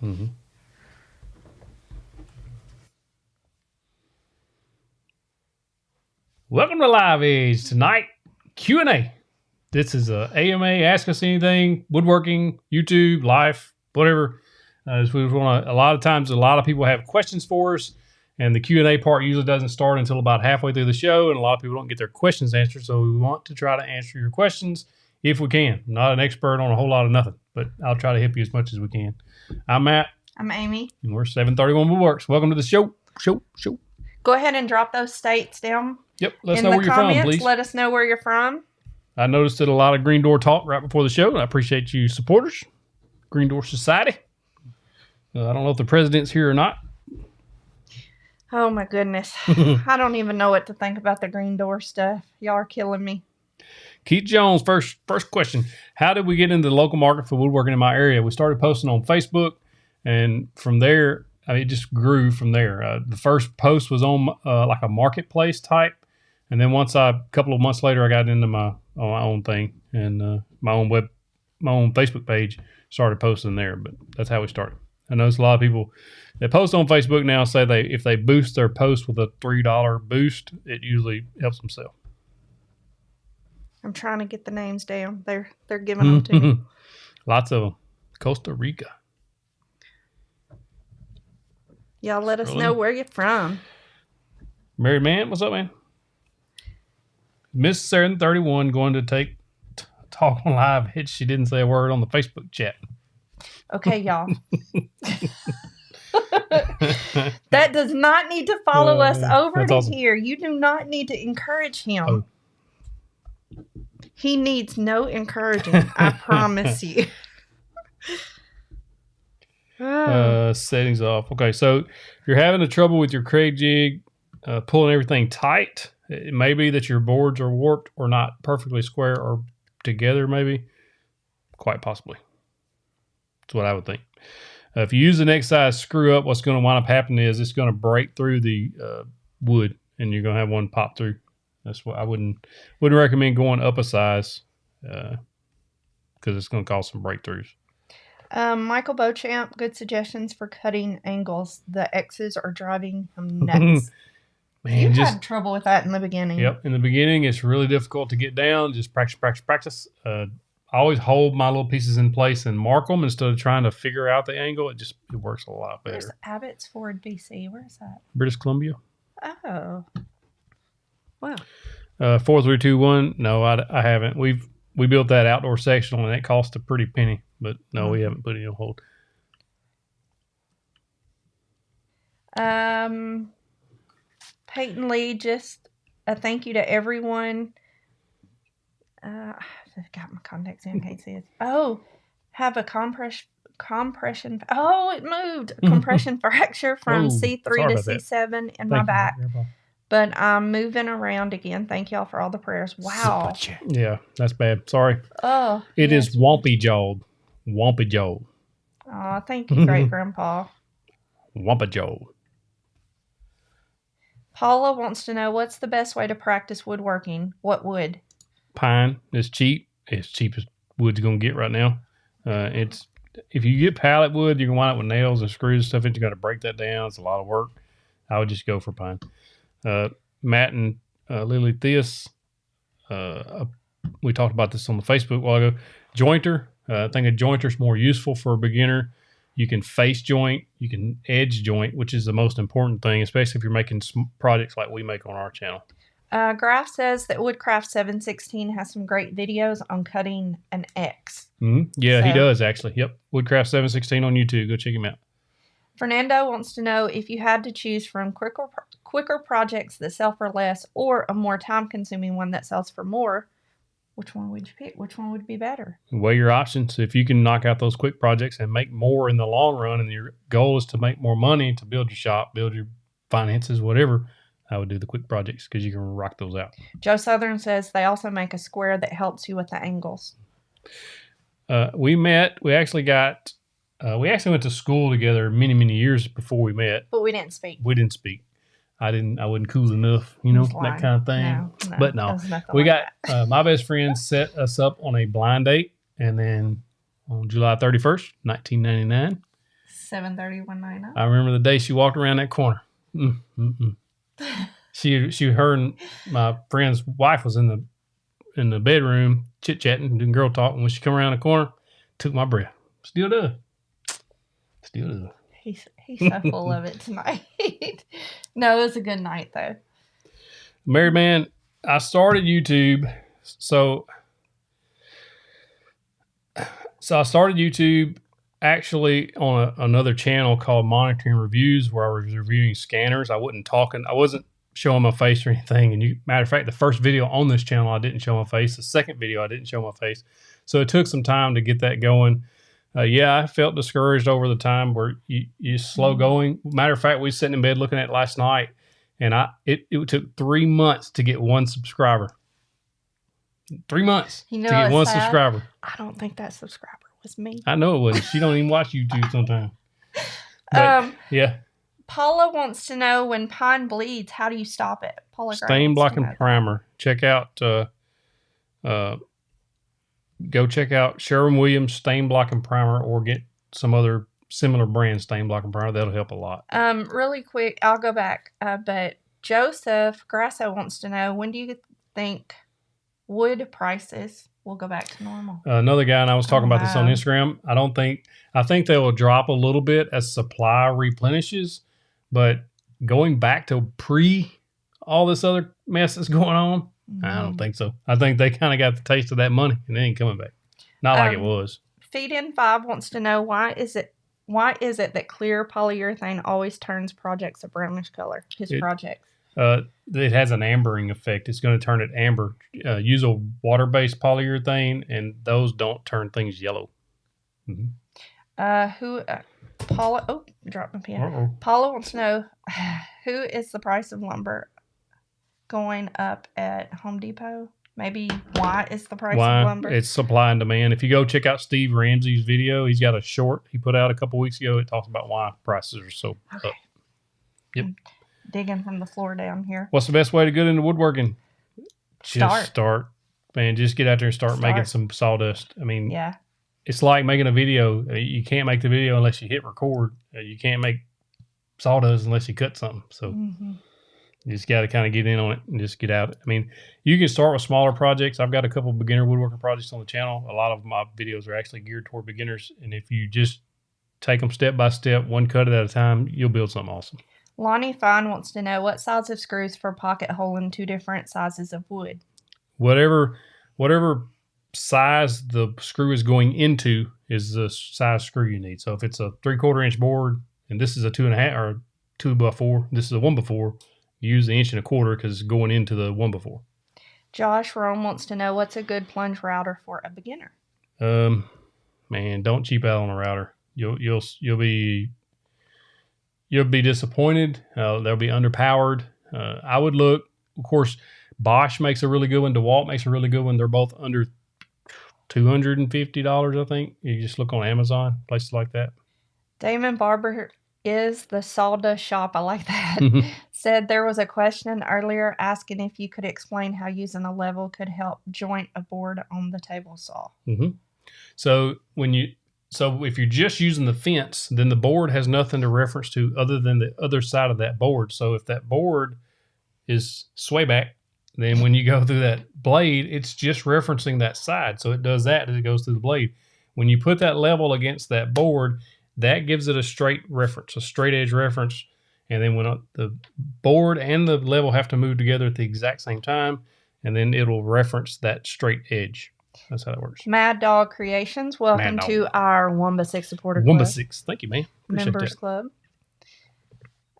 Mm-hmm. Welcome to Live Age. Tonight, Q&A. This is a AMA, Ask Us Anything, Woodworking, YouTube, Life, whatever. A lot of times, a lot of people have questions for us, and the Q&A part usually doesn't start until about halfway through the show, and a lot of people don't get their questions answered, so we want to try to answer your questions if we can. I'm not an expert on a whole lot of nothing, but I'll try to help you as much as we can. I'm Matt. I'm Amy. And we're 731 Woodworks. Welcome to the show. Go ahead and drop those states down. Yep, let us know where you're from, please. Let us know where you're from. I noticed that a lot of Green Door talk right before the show, and I appreciate you supporters. Green Door Society. I don't know if the president's here or not. Oh, my goodness. I don't even know what to think about the Green Door stuff. Y'all are killing me. Keith Jones, first question. How did we get into the local market for woodworking in my area? We started posting on Facebook, and from there, it just grew from there. The first post was on like a marketplace type. And then a couple of months later, I got into my own thing and my own Facebook page, started posting there. But that's how we started. I notice a lot of people that post on Facebook now say if they boost their post with a $3 boost, it usually helps them sell. I'm trying to get the names down. They're giving them to me. Lots of them. Costa Rica. Y'all let us know where you're from. Married man, what's up, man? Miss 731 going to talk on live. She didn't say a word on the Facebook chat. Okay, y'all. That does not need to follow us over to awesome. Here. You do not need to encourage him. Oh. He needs no encouraging. I promise you. Settings off. Okay, so if you're having a trouble with your Craig jig, pulling everything tight, it may be that your boards are warped or not perfectly square or together, maybe. Quite possibly. That's what I would think. If you use the next size screw up, what's going to wind up happening is it's going to break through the wood, and you're going to have one pop through. That's what I wouldn't recommend going up a size because it's going to cause some breakthroughs. Michael Beauchamp, good suggestions for cutting angles. The X's are driving him nuts. Man, you had trouble with that in the beginning. Yep. In the beginning, it's really difficult to get down. Just practice. I always hold my little pieces in place and mark them instead of trying to figure out the angle. It works a lot better. Where's Abbotsford, BC? Where's that? British Columbia. Oh. Wow. 4321. No, I haven't. We built that outdoor sectional and it cost a pretty penny, but no, we haven't put it on hold. Peyton Lee, just a thank you to everyone. I've got my contacts in, can't see it. Oh, have a compression. Oh, it moved. Compression fracture from C3 to C7 in my back. But I'm moving around again. Thank y'all for all the prayers. Wow. Yeah, that's bad. Sorry. Oh. It is wompy jawed. Oh, thank you, great grandpa. Wampa jawed. Paula wants to know, what's the best way to practice woodworking? What wood? Pine is cheap. It's cheap as wood's going to get right now. If you get pallet wood, you can wind up with nails and screws and stuff, and you got to break that down. It's a lot of work. I would just go for pine. Matt and Lily Theus, we talked about this on the Facebook a while ago. Jointer, I think a jointer is more useful for a beginner. You can face joint, you can edge joint, which is the most important thing, especially if you're making projects like we make on our channel. Graf says that Woodcraft 716 has some great videos on cutting an X. Mm-hmm. Yeah, he does actually. Yep, Woodcraft 716 on YouTube. Go check him out. Fernando wants to know, if you had to choose from quicker projects that sell for less or a more time-consuming one that sells for more, which one would you pick? Which one would be better? Weigh your options. If you can knock out those quick projects and make more in the long run, and your goal is to make more money to build your shop, build your finances, whatever, I would do the quick projects because you can rock those out. Joe Southern says they also make a square that helps you with the angles. We actually went to school together many years before we met. But we didn't speak. I wasn't cool enough, that kind of thing. No, but no, we got my best friend set us up on a blind date, and then on July 31st, 1999, 7:30 one night. I remember the day she walked around that corner. Her and my friend's wife was in the bedroom chit chatting, doing girl talk. And when she come around the corner, took my breath. Still does. He's so full of it tonight. No, it was a good night though. Married man, I started YouTube. So I started YouTube actually on another channel called Monitoring Reviews, where I was reviewing scanners. I wasn't showing my face or anything. And matter of fact, the first video on this channel, I didn't show my face. The second video, I didn't show my face. So it took some time to get that going. I felt discouraged over the time where you're slow going. Matter of fact, we was sitting in bed looking at it last night, and it took 3 months to get one subscriber. 3 months to get one subscriber. I don't think that subscriber was me. I know it wasn't. She don't even watch YouTube sometimes. But, yeah. Paula wants to know, when pine bleeds, how do you stop it? Paula Stain blocking primer. Check out go check out Sherwin-Williams stain blocking primer, or get some other similar brand stain blocking primer. That'll help a lot. Really quick, I'll go back. But Joseph Grasso wants to know, when do you think wood prices will go back to normal? Another guy, and I was talking about this on Instagram. I think they will drop a little bit as supply replenishes, but going back to all this other mess that's going on, I don't think so. I think they kind of got the taste of that money and they ain't coming back. Not like it was. Feed in 5 wants to know, why is it that clear polyurethane always turns projects a brownish color? Projects. It has an ambering effect. It's going to turn it amber. Use a water-based polyurethane, and those don't turn things yellow. Paula? Oh, dropped my pen. Paula wants to know, who is the price of lumber going up at Home Depot? Maybe why is the price of lumber? It's supply and demand. If you go check out Steve Ramsey's video, he's got a short he put out a couple weeks ago. It talks about why prices are so up. Yep. Digging from the floor down here. What's the best way to get into woodworking? Just start. Man, just get out there and start making some sawdust. I mean, it's like making a video. You can't make the video unless you hit record. You can't make sawdust unless you cut something. So you just got to kind of get in on it and just get out. I mean, you can start with smaller projects. I've got a couple of beginner woodworker projects on the channel. A lot of my videos are actually geared toward beginners. And if you just take them step by step, one cut at a time, you'll build something awesome. Lonnie Fine wants to know, what size of screws for pocket hole in 2 different sizes of wood? Whatever size the screw is going into is the size screw you need. So if it's a 3/4 inch board and this is a 2.5 or 2x4, this is a 1x4, use the 1 1/4 because it's going into the 1x4. Josh Rome wants to know, what's a good plunge router for a beginner? Man, don't cheap out on a router. You'll be disappointed. They'll be underpowered. I would look, of course, Bosch makes a really good one. DeWalt makes a really good one. They're both under $250, I think. You just look on Amazon, places like that. Damon Barber is the sawdust shop. I like that. Said there was a question earlier asking if you could explain how using a level could help joint a board on the table saw. So if you're just using the fence, then the board has nothing to reference to other than the other side of that board. So if that board is sway back, then when you go through that blade, it's just referencing that side. So it does that as it goes through the blade. When you put that level against that board, that gives it a straight reference, a straight edge reference. And then when the board and the level have to move together at the exact same time, and then it'll reference that straight edge. That's how it works. Mad Dog Creations, welcome to our Wamba 6 supporter club. Wamba 6, thank you, man. Appreciate Members that. Club.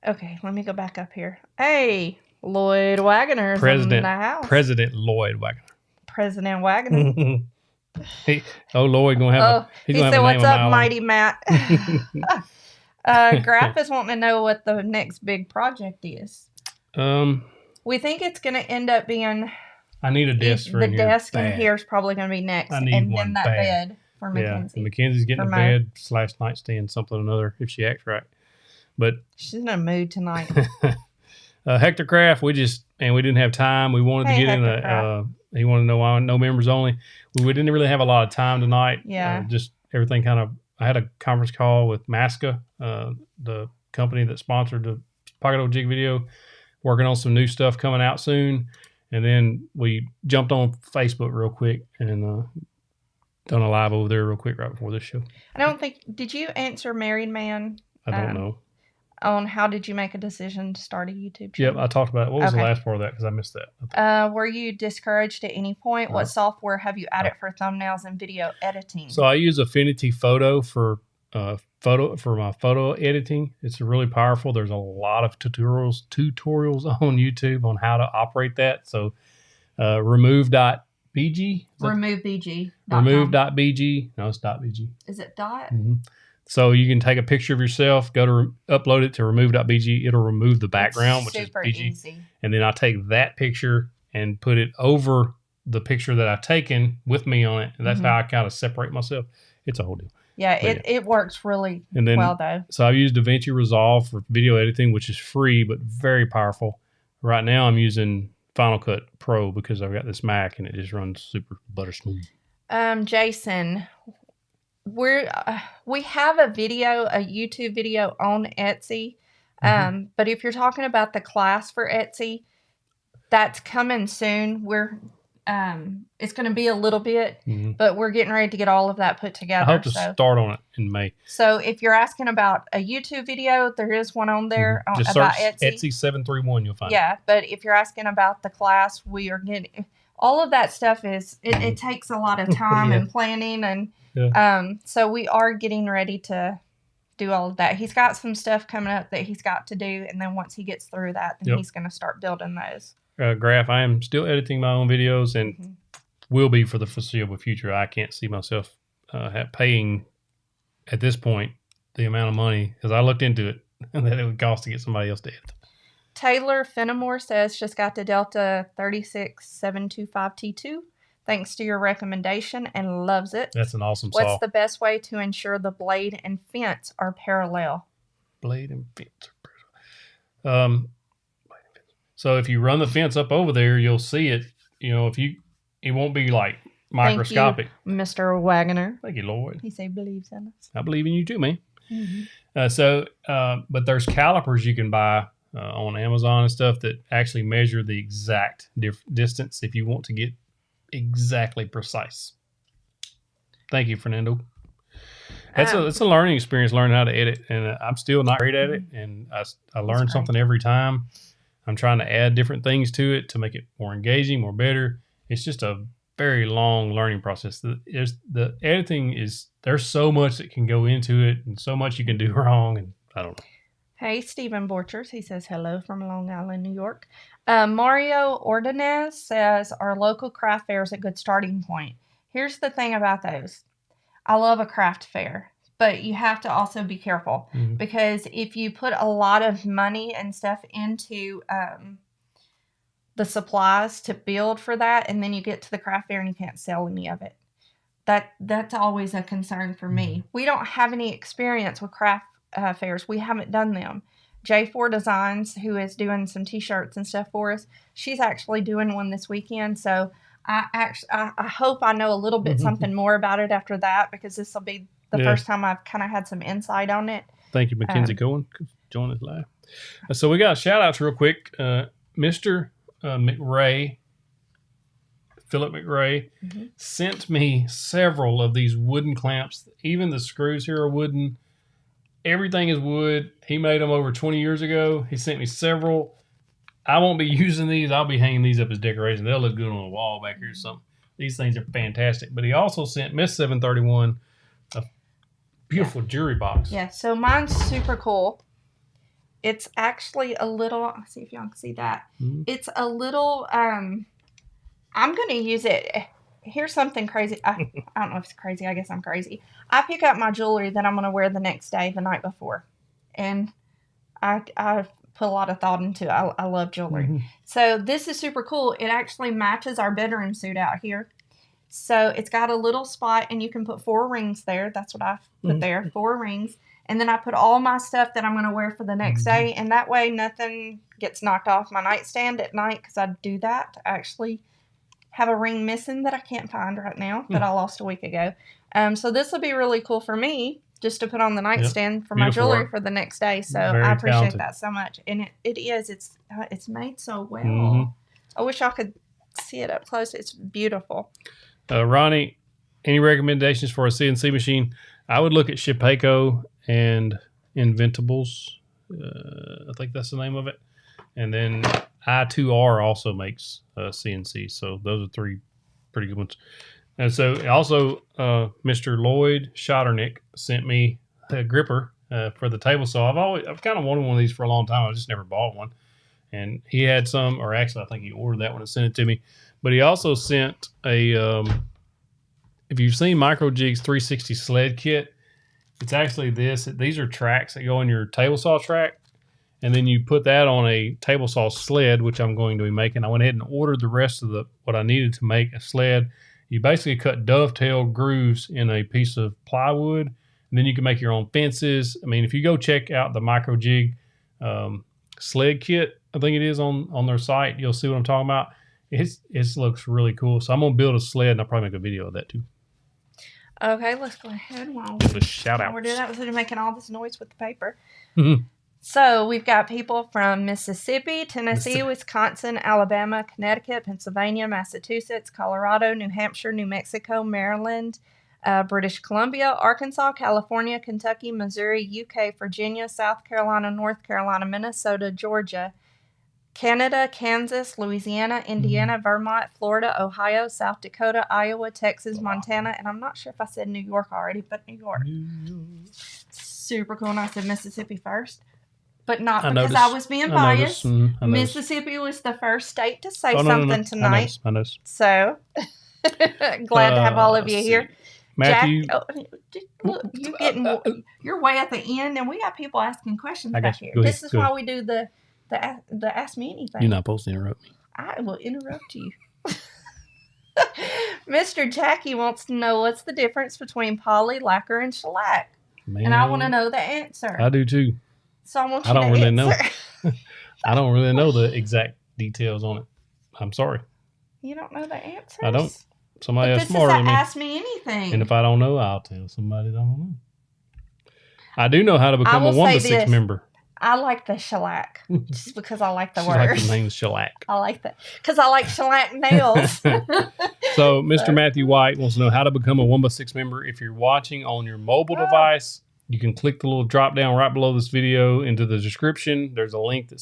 Okay, let me go back up here. Hey, Lloyd Wagoner's in the house. President Lloyd Wagoner. President Wagoner. Lloyd gonna have. He said, "What's up, Mighty Matt?" Graf is wanting to know what the next big project is. We think it's going to end up being. I need a desk for the desk in here is probably going to be next, and then that bed for Mackenzie. Yeah, Mackenzie's getting a bed / nightstand, something or another, if she acts right. But she's in a mood tonight. Hector Craft, we didn't have time. We wanted to get in he wanted to know why no members only. We didn't really have a lot of time tonight. Yeah. Just everything kind of I had a conference call with Masca, the company that sponsored the Pocket Hole Jig video, working on some new stuff coming out soon. And then we jumped on Facebook real quick and done a live over there real quick right before this show. I don't think, did you answer Married Man? I don't know. On how did you make a decision to start a YouTube channel? Yep, I talked about it. What was the last part of that? Because I missed that. Were you discouraged at any point? What Uh-huh. software have you added for thumbnails and video editing? So I use Affinity Photo for my photo editing. It's really powerful. There's a lot of tutorials on YouTube on how to operate that. So remove.bg. Remove.bg. Remove.bg. No, it's .bg. Is it dot? Mm-hmm. So you can take a picture of yourself, go to upload it to remove.bg. It'll remove the background, which is BG. Easy. And then I take that picture and put it over the picture that I've taken with me on it. And that's how I kind of separate myself. It's a whole deal. Yeah, it works really well, though. So I've used DaVinci Resolve for video editing, which is free, but very powerful. Right now I'm using Final Cut Pro because I've got this Mac and it just runs super butter smooth. Jason, we have a YouTube video on Etsy. But if you're talking about the class for Etsy, that's coming soon. It's going to be a little bit, but we're getting ready to get all of that put together. I hope to start on it in May. So if you're asking about a YouTube video, there is one on there Just about search Etsy 731. You'll find it. Yeah, but if you're asking about the class, we are getting all of that stuff. It takes a lot of time and planning, and so we are getting ready to do all of that. He's got some stuff coming up that he's got to do, and then once he gets through that, then he's going to start building those. Graph, I am still editing my own videos and will be for the foreseeable future. I can't see myself paying at this point the amount of money, because I looked into it and that it would cost to get somebody else to edit. Taylor Fenimore says, just got the Delta 36725T2 thanks to your recommendation and loves it. That's an awesome saw. What's the best way to ensure the blade and fence are parallel? Blade and fence are parallel. So if you run the fence up over there, you'll see it. You know, it won't be like microscopic. Thank you, Mr. Wagner. Thank you, Lord. He said believes in us. I believe in you too, man. But there's calipers you can buy on Amazon and stuff that actually measure the exact distance if you want to get exactly precise. Thank you, Fernando. It's a learning experience, learning how to edit, and I'm still not great at it, and I learn something every time. I'm trying to add different things to it to make it more engaging, more better. It's just a very long learning process. The editing there's so much that can go into it and so much you can do wrong, and I don't know. Hey, Stephen Borchers. He says hello from Long Island, New York. Mario Ordonez says our local craft fair is a good starting point. Here's the thing about those. I love a craft fair, but you have to also be careful because if you put a lot of money and stuff into the supplies to build for that, and then you get to the craft fair and you can't sell any of it, that's always a concern for me. We don't have any experience with craft fairs. We haven't done them. J4 Designs, who is doing some t-shirts and stuff for us, she's actually doing one this weekend. So I hope I know a little bit something more about it after that, because this will be the first time I've kind of had some insight on it. Thank you, Mackenzie Cohen, for joining us live. So we got shout outs real quick. Mr. McRae, Philip McRae, sent me several of these wooden clamps. Even the screws here are wooden. Everything is wood. He made them over 20 years ago. He sent me several. I won't be using these. I'll be hanging these up as decoration. They'll look good on the wall back here or something. These things are fantastic. But he also sent Miss 731 a beautiful jewelry box. Yeah, so mine's super cool. It's actually a little, let's see if y'all can see that. It's a little, I'm going to use it. Here's something crazy. I don't know if it's crazy. I guess I'm crazy. I pick up my jewelry that I'm going to wear the next day, the night before. And I put a lot of thought into it. I love jewelry. So this is super cool. It actually matches our bedroom suit out here. So it's got a little spot, and you can put 4 rings there. That's what I put there, 4 rings. And then I put all my stuff that I'm going to wear for the next day. And that way nothing gets knocked off my nightstand at night, because I do that. I actually have a ring missing that I can't find right now that I lost a week ago. So this will be really cool for me. just to put on the nightstand for my Beautiful jewelry work. for the next day. So Very I appreciate talented. that so much. And it's made so well. Mhm. I wish I could see it up close. It's beautiful. Ronnie, any recommendations for a CNC machine? I would look at Shipeco and Inventables. I think that's the name of it. And then I2R also makes CNC. So those are three pretty good ones. And so also Mr. Lloyd Schotternick sent me a gripper for the table saw. I've kind of wanted one of these for a long time. I just never bought one. And he had some, or actually I think he ordered that one and sent it to me. But he also sent a, if you've seen Microjig's 360 sled kit, it's actually this. These are tracks that go in your table saw track. And then you put that on a table saw sled, which I'm going to be making. I went ahead and ordered the rest of what I needed to make a sled. You basically cut dovetail grooves in a piece of plywood, and then you can make your own fences. I mean, if you go check out the Microjig sled kit, I think it is on their site, you'll see what I'm talking about. It looks really cool. So I'm going to build a sled, and I'll probably make a video of that too. Okay, let's go ahead while Give a shout out. we're doing that. We're making all this noise with the paper. Mm-hmm. So we've got people from Mississippi, Tennessee, Wisconsin, Alabama, Connecticut, Pennsylvania, Massachusetts, Colorado, New Hampshire, New Mexico, Maryland, British Columbia, Arkansas, California, Kentucky, Missouri, UK, Virginia, South Carolina, North Carolina, Minnesota, Georgia, Canada, Kansas, Louisiana, Indiana, Vermont, Florida, Ohio, South Dakota, Iowa, Texas, Montana, and I'm not sure if I said New York already, but New York. Super cool. And I said Mississippi first. But not because I was being biased. Mississippi was the first state to say something tonight. I noticed. So glad to have all of you here. Matthew, Jack, look, you're way at the end, and we got people asking questions back here. This is why we do the Ask Me Anything. You're not supposed to interrupt me. I will interrupt you. Mr. Jackie wants to know what's the difference between poly, lacquer, and shellac. Man, and I want to know the answer. I do too. So I want you to answer. I don't really know the exact details on it. I'm sorry. You don't know the answers? I don't. Somebody else smarter than me. Ask Me Anything. And if I don't know, I'll tell somebody that I don't know. I do know how to become a 1-to-6 member. I like the shellac just because I like the word. I like the name shellac. I like that because I like shellac nails. So Mr. Matthew White wants to know how to become a 1-by-6 member. If you're watching on your mobile device, you can click the little drop down right below this video into the description. There's a link that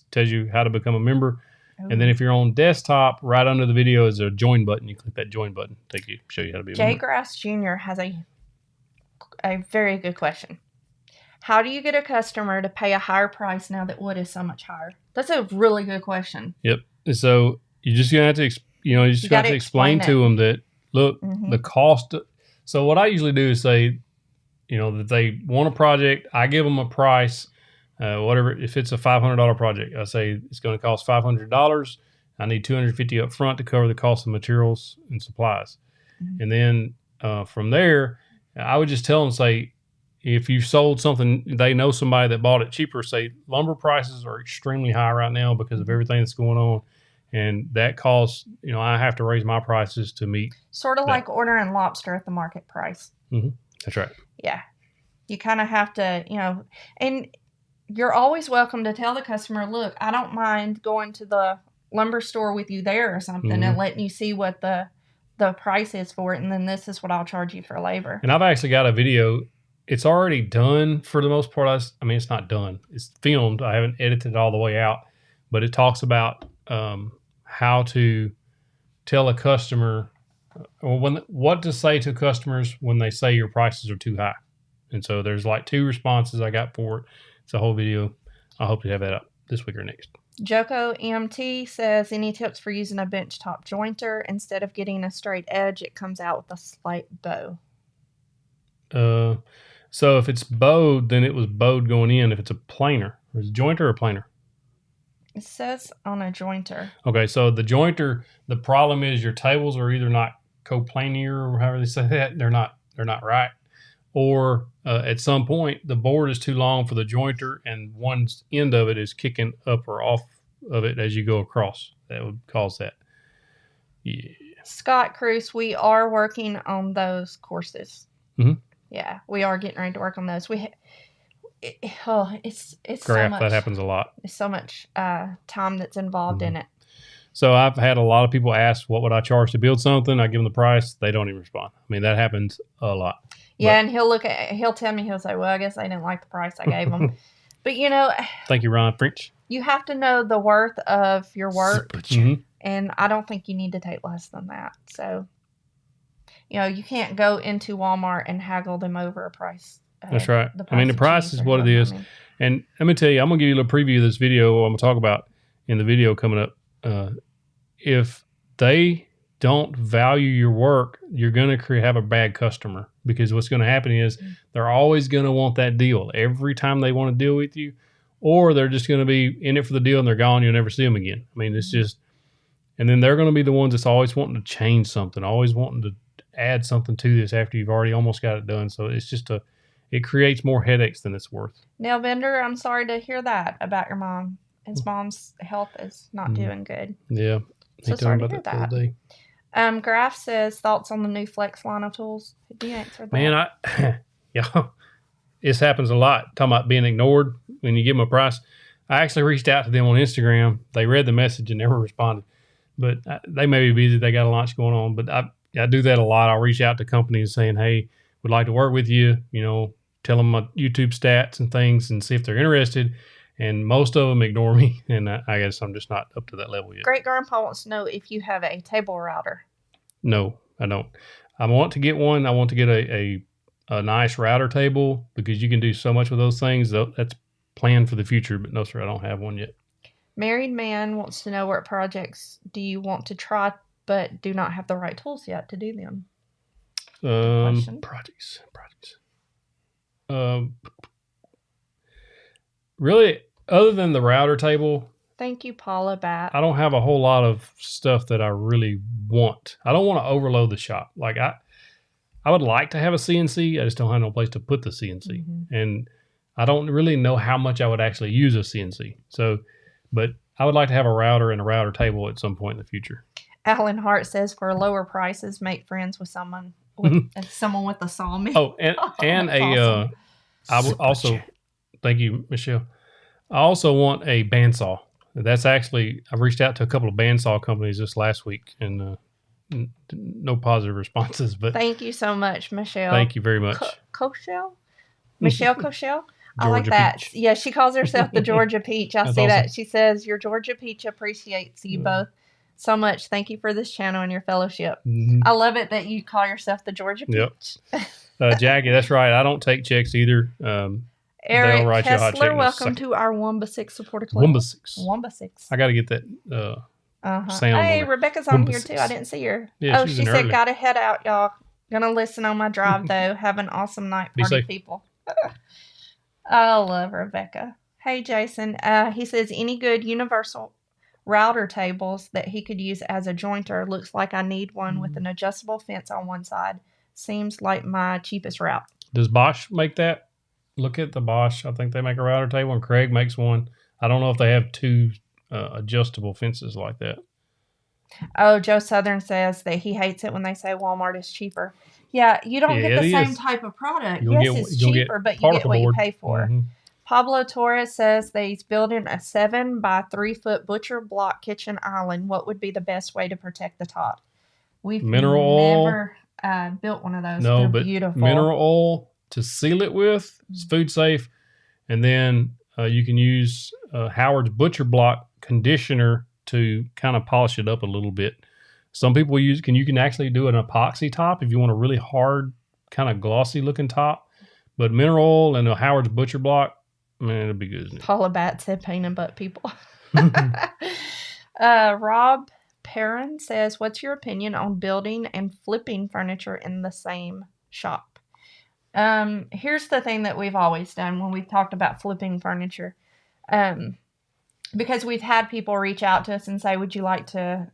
tells you how to become a member. Ooh. And then if you're on desktop, right under the video is a join button. You click that join button. Show you how to be a member. Jay Grass Jr. has a very good question. How do you get a customer to pay a higher price now that wood is so much higher? That's a really good question. Yep. So you're just gonna have to, have to explain to them that look, the cost. So what I usually do is say, that they want a project. I give them a price, whatever. If it's a $500 project, I say it's going to cost $500. I need $250 up front to cover the cost of materials and supplies. And then from there, I would just tell them, say, if you've sold something, they know somebody that bought it cheaper, say lumber prices are extremely high right now because of everything that's going on. And that costs, I have to raise my prices to meet. Sort of like ordering lobster at the market price. Mm-hmm. That's right. Yeah. You kind of have to, and you're always welcome to tell the customer, look, I don't mind going to the lumber store with you there or something and letting you see what the price is for it. And then this is what I'll charge you for labor. And I've actually got a video. It's already done for the most part. It's not done. It's filmed. I haven't edited it all the way out, but it talks about how to tell a customer or what to say to customers when they say your prices are too high. And so there's like 2 responses I got for it. It's a whole video. I hope to have that up this week or next. Joko EMT says, any tips for using a benchtop jointer? Instead of getting a straight edge, it comes out with a slight bow. So if it's bowed, then it was bowed going in. If it's a planar, or is it jointer or planar? It says on a jointer. Okay, so the jointer, the problem is your tables are either not coplanar or however they say that. They're not right. Or at some point, the board is too long for the jointer and one end of it is kicking up or off of it as you go across. That would cause that. Yeah. Scott Cruz, we are working on those courses. Mm-hmm. Yeah, we are getting ready to work on those. It's Graph, so much. that happens a lot. It's so much time that's involved in it. So I've had a lot of people ask, what would I charge to build something? I give them the price. They don't even respond. I mean, that happens a lot. Yeah, and he'll tell me, he'll say, well, I guess I didn't like the price I gave him. But, you know. Thank you, Ron French. You have to know the worth of your work. Mm-hmm. And I don't think you need to take less than that. So, you know, you can't go into Walmart and haggle them over a price. That's right. I mean, the price is what it is. And let me tell you, I'm going to give you a little preview of this video. I'm going to talk about in the video coming up. If they don't value your work, you're going to have a bad customer, because what's going to happen is they're always going to want that deal every time they want to deal with you, or they're just going to be in it for the deal and they're gone. You'll never see them again. I mean, it's just, and then they're going to be the ones that's always wanting to change something, always wanting to add something to this after you've already almost got it done. So it's just it creates more headaches than it's worth. Now, Bender, I'm sorry to hear that about your mom. His mom's health is not doing good. Yeah. So sorry to hear that. Graf says, thoughts on the new Flex line of tools? Did you answer that? Man, yeah, this happens a lot. Talking about being ignored when you give them a price. I actually reached out to them on Instagram. They read the message and never responded. But they may be busy. They got a launch going on. But I do that a lot. I'll reach out to companies saying, hey, would like to work with you. You know, tell them my YouTube stats and things and see if they're interested. And most of them ignore me, and I guess I'm just not up to that level yet. Great Grandpa wants to know if you have a table router. No, I don't. I want to get one. I want to get a nice router table, because you can do so much with those things. That's planned for the future, but no, sir, I don't have one yet. Married man wants to know, what projects do you want to try but do not have the right tools yet to do them? Projects. Really, other than the router table. Thank you, Paula Bat. I don't have a whole lot of stuff that I really want. I don't want to overload the shop. Like I would like to have a CNC. I just don't have no place to put the CNC. Mm-hmm. And I don't really know how much I would actually use a CNC. So, but I would like to have a router and a router table at some point in the future. Alan Hart says, for lower prices, make friends with someone with a sawmill. Oh, and awesome. I would also, thank you, Michelle. I also want a bandsaw. That's actually, I've reached out to a couple of bandsaw companies this last week, and no positive responses. But thank you so much, Michelle. Thank you very much. Koshel? Michelle Koshel? I like that. Peach. Yeah, she calls herself the Georgia Peach. I see awesome. That. She says, your Georgia Peach appreciates you both so much. Thank you for this channel and your fellowship. Mm-hmm. I love it that you call yourself the Georgia Peach. Yep. Jackie, that's right. I don't take checks either. Eric Kessler, welcome to our Wamba 6 supporter club. Wamba 6. I got to get that sound. Hey, Rebecca's on here too. I didn't see her. Yeah, she said, got to head out, y'all. Gonna listen on my drive, though. Have an awesome night, party people. I love Rebecca. Hey, Jason. He says, any good universal router tables that he could use as a jointer? Looks like I need one with an adjustable fence on one side. Seems like my cheapest route. Does Bosch make that? Look at the Bosch. I think they make a router table, and Craig makes one. I don't know if they have two adjustable fences like that. Oh, Joe Southern says that he hates it when they say Walmart is cheaper. Yeah, you don't get the same type of product. It's cheaper, but you get what you pay for. Mm-hmm. Pablo Torres says that he's building a 7 by 3 foot butcher block kitchen island. What would be the best way to protect the top? We've never built one of those. No, but beautiful. Mineral oil to seal it with. It's food safe. And then you can use Howard's butcher block conditioner to kind of polish it up a little bit. Some people you can actually do an epoxy top if you want a really hard, kind of glossy looking top. But mineral oil and a Howard's butcher block, man, it'll be good, isn't it? Paula Bat said pain and butt people. Rob Perrin says, what's your opinion on building and flipping furniture in the same shop? Here's the thing that we've always done when we've talked about flipping furniture. Because we've had people reach out to us and say, would you like to,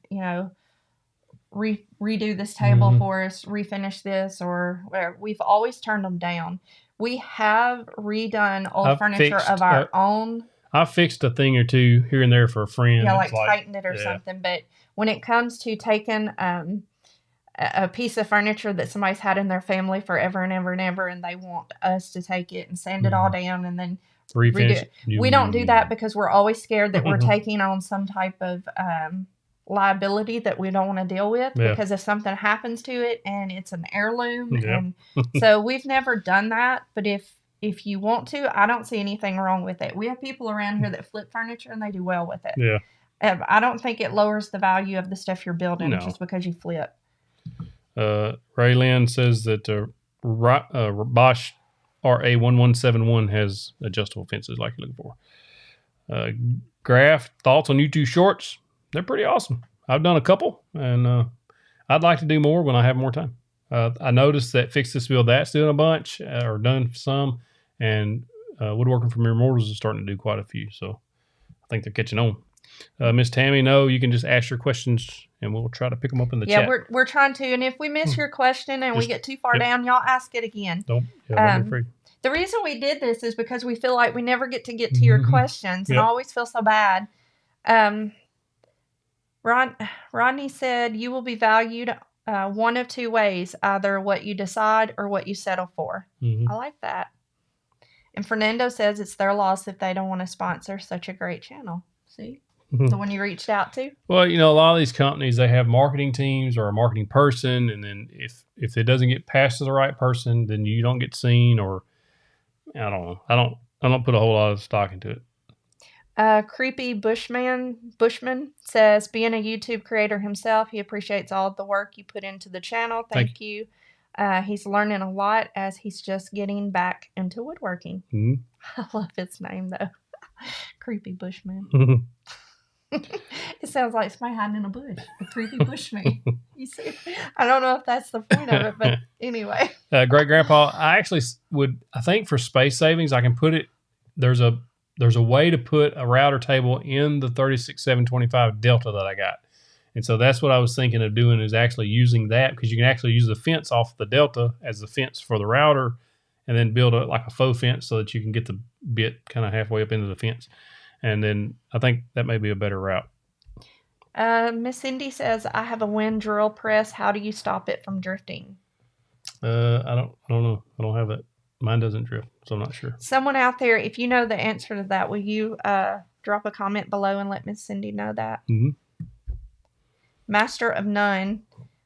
redo this table for us, refinish this, or whatever. We've always turned them down. We have redone old furniture of our own. I fixed a thing or two here and there for a friend. Yeah, like tightened it or something. But when it comes to taking a piece of furniture that somebody's had in their family forever and ever and ever, and they want us to take it and sand it all down and then redo it. We don't do that because we're always scared that we're taking on some type of liability that we don't want to deal with, because if something happens to it and it's an heirloom, and so we've never done that. But if you want to, I don't see anything wrong with it. We have people around here that flip furniture and they do well with it. Yeah. I don't think it lowers the value of the stuff you're building just because you flip. Raylan says that Bosch RA1171 has adjustable fences like you're looking for. Graph, thoughts on YouTube shorts? They're pretty awesome. I've done a couple, and I'd like to do more when I have more time. I noticed that Fix This Build That's doing a bunch, or done some, and Woodworking from Mere Mortals is starting to do quite a few, so I think they're catching on. Miss Tammy, no, you can just ask your questions, and we'll try to pick them up in the chat. Yeah, we're trying to, and if we miss your question and we get too far down, y'all ask it again. Don't be afraid. The reason we did this is because we feel like we never get to your questions, and I always feel so bad. Rodney said, you will be valued one of two ways, either what you decide or what you settle for. I like that. And Fernando says it's their loss if they don't want to sponsor such a great channel. See? The one you reached out to? Well, a lot of these companies, they have marketing teams or a marketing person, and then if it doesn't get passed to the right person, then you don't get seen, or I don't know. I don't put a whole lot of stock into it. Creepy Bushman says, being a YouTube creator himself, he appreciates all the work you put into the channel. Thank you. He's learning a lot as he's just getting back into woodworking. I love his name, though. Creepy Bushman. It sounds like somebody hiding in a bush. A creepy bushman. You see? I don't know if that's the point of it, but anyway. Great Grandpa, I think for space savings, I can put it, there's a way to put a router table in the 36725 Delta that I got. And so that's what I was thinking of doing, is actually using that, because you can actually use the fence off the Delta as the fence for the router, and then build like a faux fence so that you can get the bit kind of halfway up into the fence. And then I think that may be a better route. Miss Cindy says, I have a wind drill press. How do you stop it from drifting? I don't know. I don't have that. Mine doesn't drift, so I'm not sure. Someone out there, if you know the answer to that, will you drop a comment below and let Miss Cindy know that? Master of None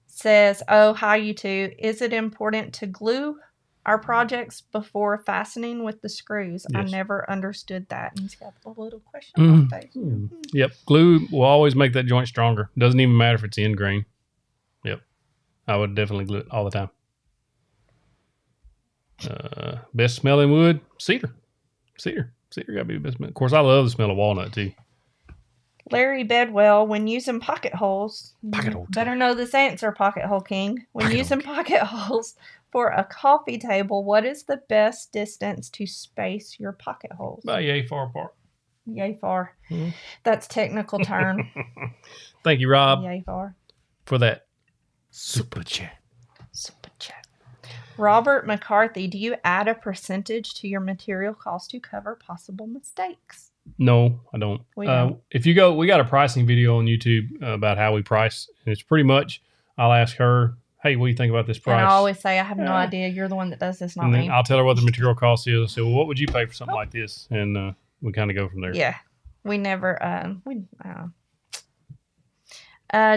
says, oh, hi, you two. Is it important to glue our projects before fastening with the screws? Yes. I never understood that. And he's got a little question on his face. Yep. Glue will always make that joint stronger. Doesn't even matter if it's end grain. Yep. I would definitely glue it all the time. Best smelling wood? Cedar. Cedar gotta be the best. Of course, I love the smell of walnut too. Larry Bedwell, when using pocket holes, better know this answer, Pocket Hole King. When using pocket holes for a coffee table, what is the best distance to space your pocket holes? About yay far apart. Yay far. That's technical term. Thank you, Rob. Yay far. For that super chat. Super chat. Robert McCarthy, do you add a percentage to your material cost to cover possible mistakes? No, I don't. If you go, we got a pricing video on YouTube about how we price. And it's pretty much, I'll ask her, hey, what do you think about this price? And I always say, I have no idea. You're the one that does this, not me. I'll tell her what the material cost is. Say, well, what would you pay for something like this? And we kind of go from there. Yeah. We never,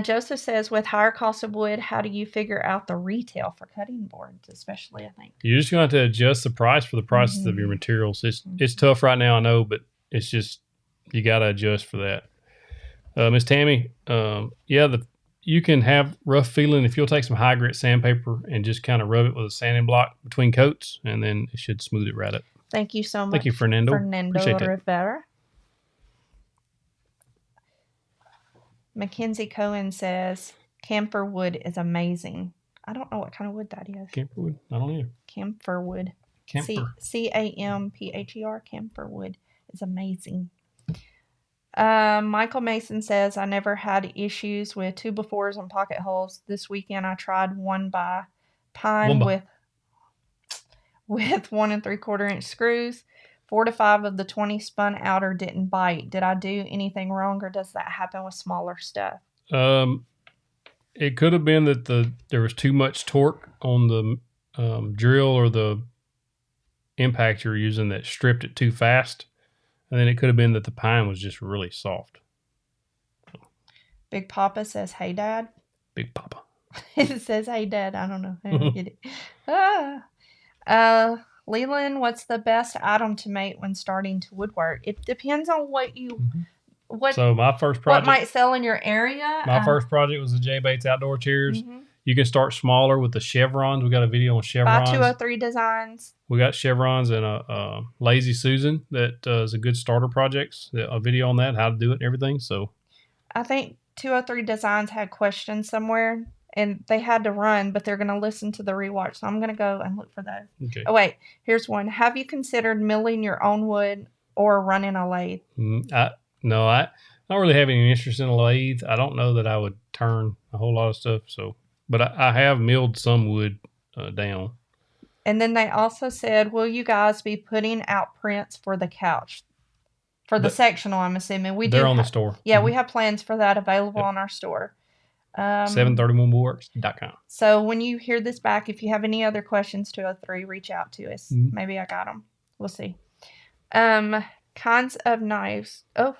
Joseph says, with higher cost of wood, how do you figure out the retail for cutting boards, especially, I think? You're just going to have to adjust the price for the prices of your materials. It's tough right now, I know, but it's just, you got to adjust for that. Miss Tammy, you can have rough feeling if you'll take some high grit sandpaper and just kind of rub it with a sanding block between coats, and then it should smooth it right up. Thank you so much. Thank you, Fernando. Appreciate Rivera. Mackenzie Cohen says, camphor wood is amazing. I don't know what kind of wood that is. Camphor wood? I don't either. Camphor wood. Camphor. C-A-M-P-H-E-R. Camphor wood is amazing. Michael Mason says, I never had issues with 2x4s and pocket holes. This weekend I tried 1x pine with 1 3/4 inch screws. 4 to 5 of the 20 spun out or didn't bite. Did I do anything wrong, or does that happen with smaller stuff? It could have been that there was too much torque on the drill or the impact you're using that stripped it too fast. And then it could have been that the pine was just really soft. Big Papa says, "Hey, Dad." Big Papa. It says, "Hey, Dad." I don't know. I don't get it. Leland, what's the best item to make when starting to woodwork? It depends on what you... So my first project... What might sell in your area? My first project was the J. Bates outdoor chairs. You can start smaller with the chevrons. We got a video on chevrons. By 203 Designs. We got chevrons and a Lazy Susan that is a good starter projects. A video on that, how to do it and everything. So I think 203 Designs had questions somewhere, and they had to run, but they're going to listen to the rewatch. So I'm going to go and look for those. Okay. Oh, wait. Here's one. Have you considered milling your own wood or running a lathe? No, I don't really have any interest in a lathe. I don't know that I would turn a whole lot of stuff. But I have milled some wood down. And then they also said, will you guys be putting out prints for the couch? For the sectional, I'm assuming. They're on the store. Yeah, we have plans for that available on our store. 731woodworks.com. So when you hear this back, if you have any other questions, 203, reach out to us. Maybe I got them. We'll see. Kinds of knives. Oh,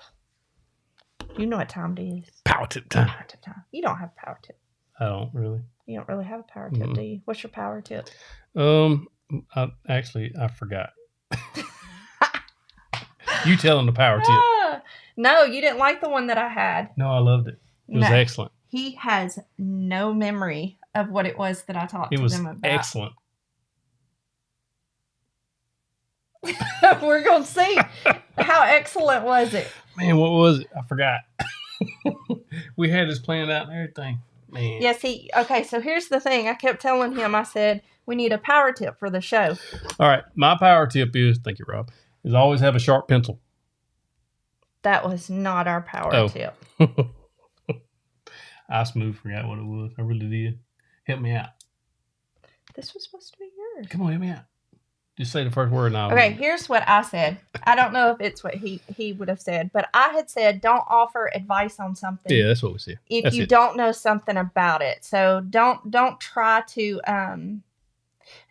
you know what time it is. Power tip time. Power tip time. You don't have a power tip. I don't really. You don't really have a power tip, do you? What's your power tip? I forgot. You tell him the power tip. No, you didn't like the one that I had. No, I loved it. It was excellent. He has no memory of what it was that I talked to them about. It was excellent. We're going to see. How excellent was it? Man, what was it? I forgot. We had this planned out and everything. Man. Yeah, see, okay, so here's the thing. I kept telling him, I said, we need a power tip for the show. All right, my power tip is, thank you, Rob, is always have a sharp pencil. That was not our power tip. I forgot what it was. I really did. Help me out. This was supposed to be yours. Come on, help me out. Just say the first word now. Okay, here's what I said. I don't know if it's what he would have said, but I had said don't offer advice on something. Yeah, that's what we said. If you don't know something about it. So don't try to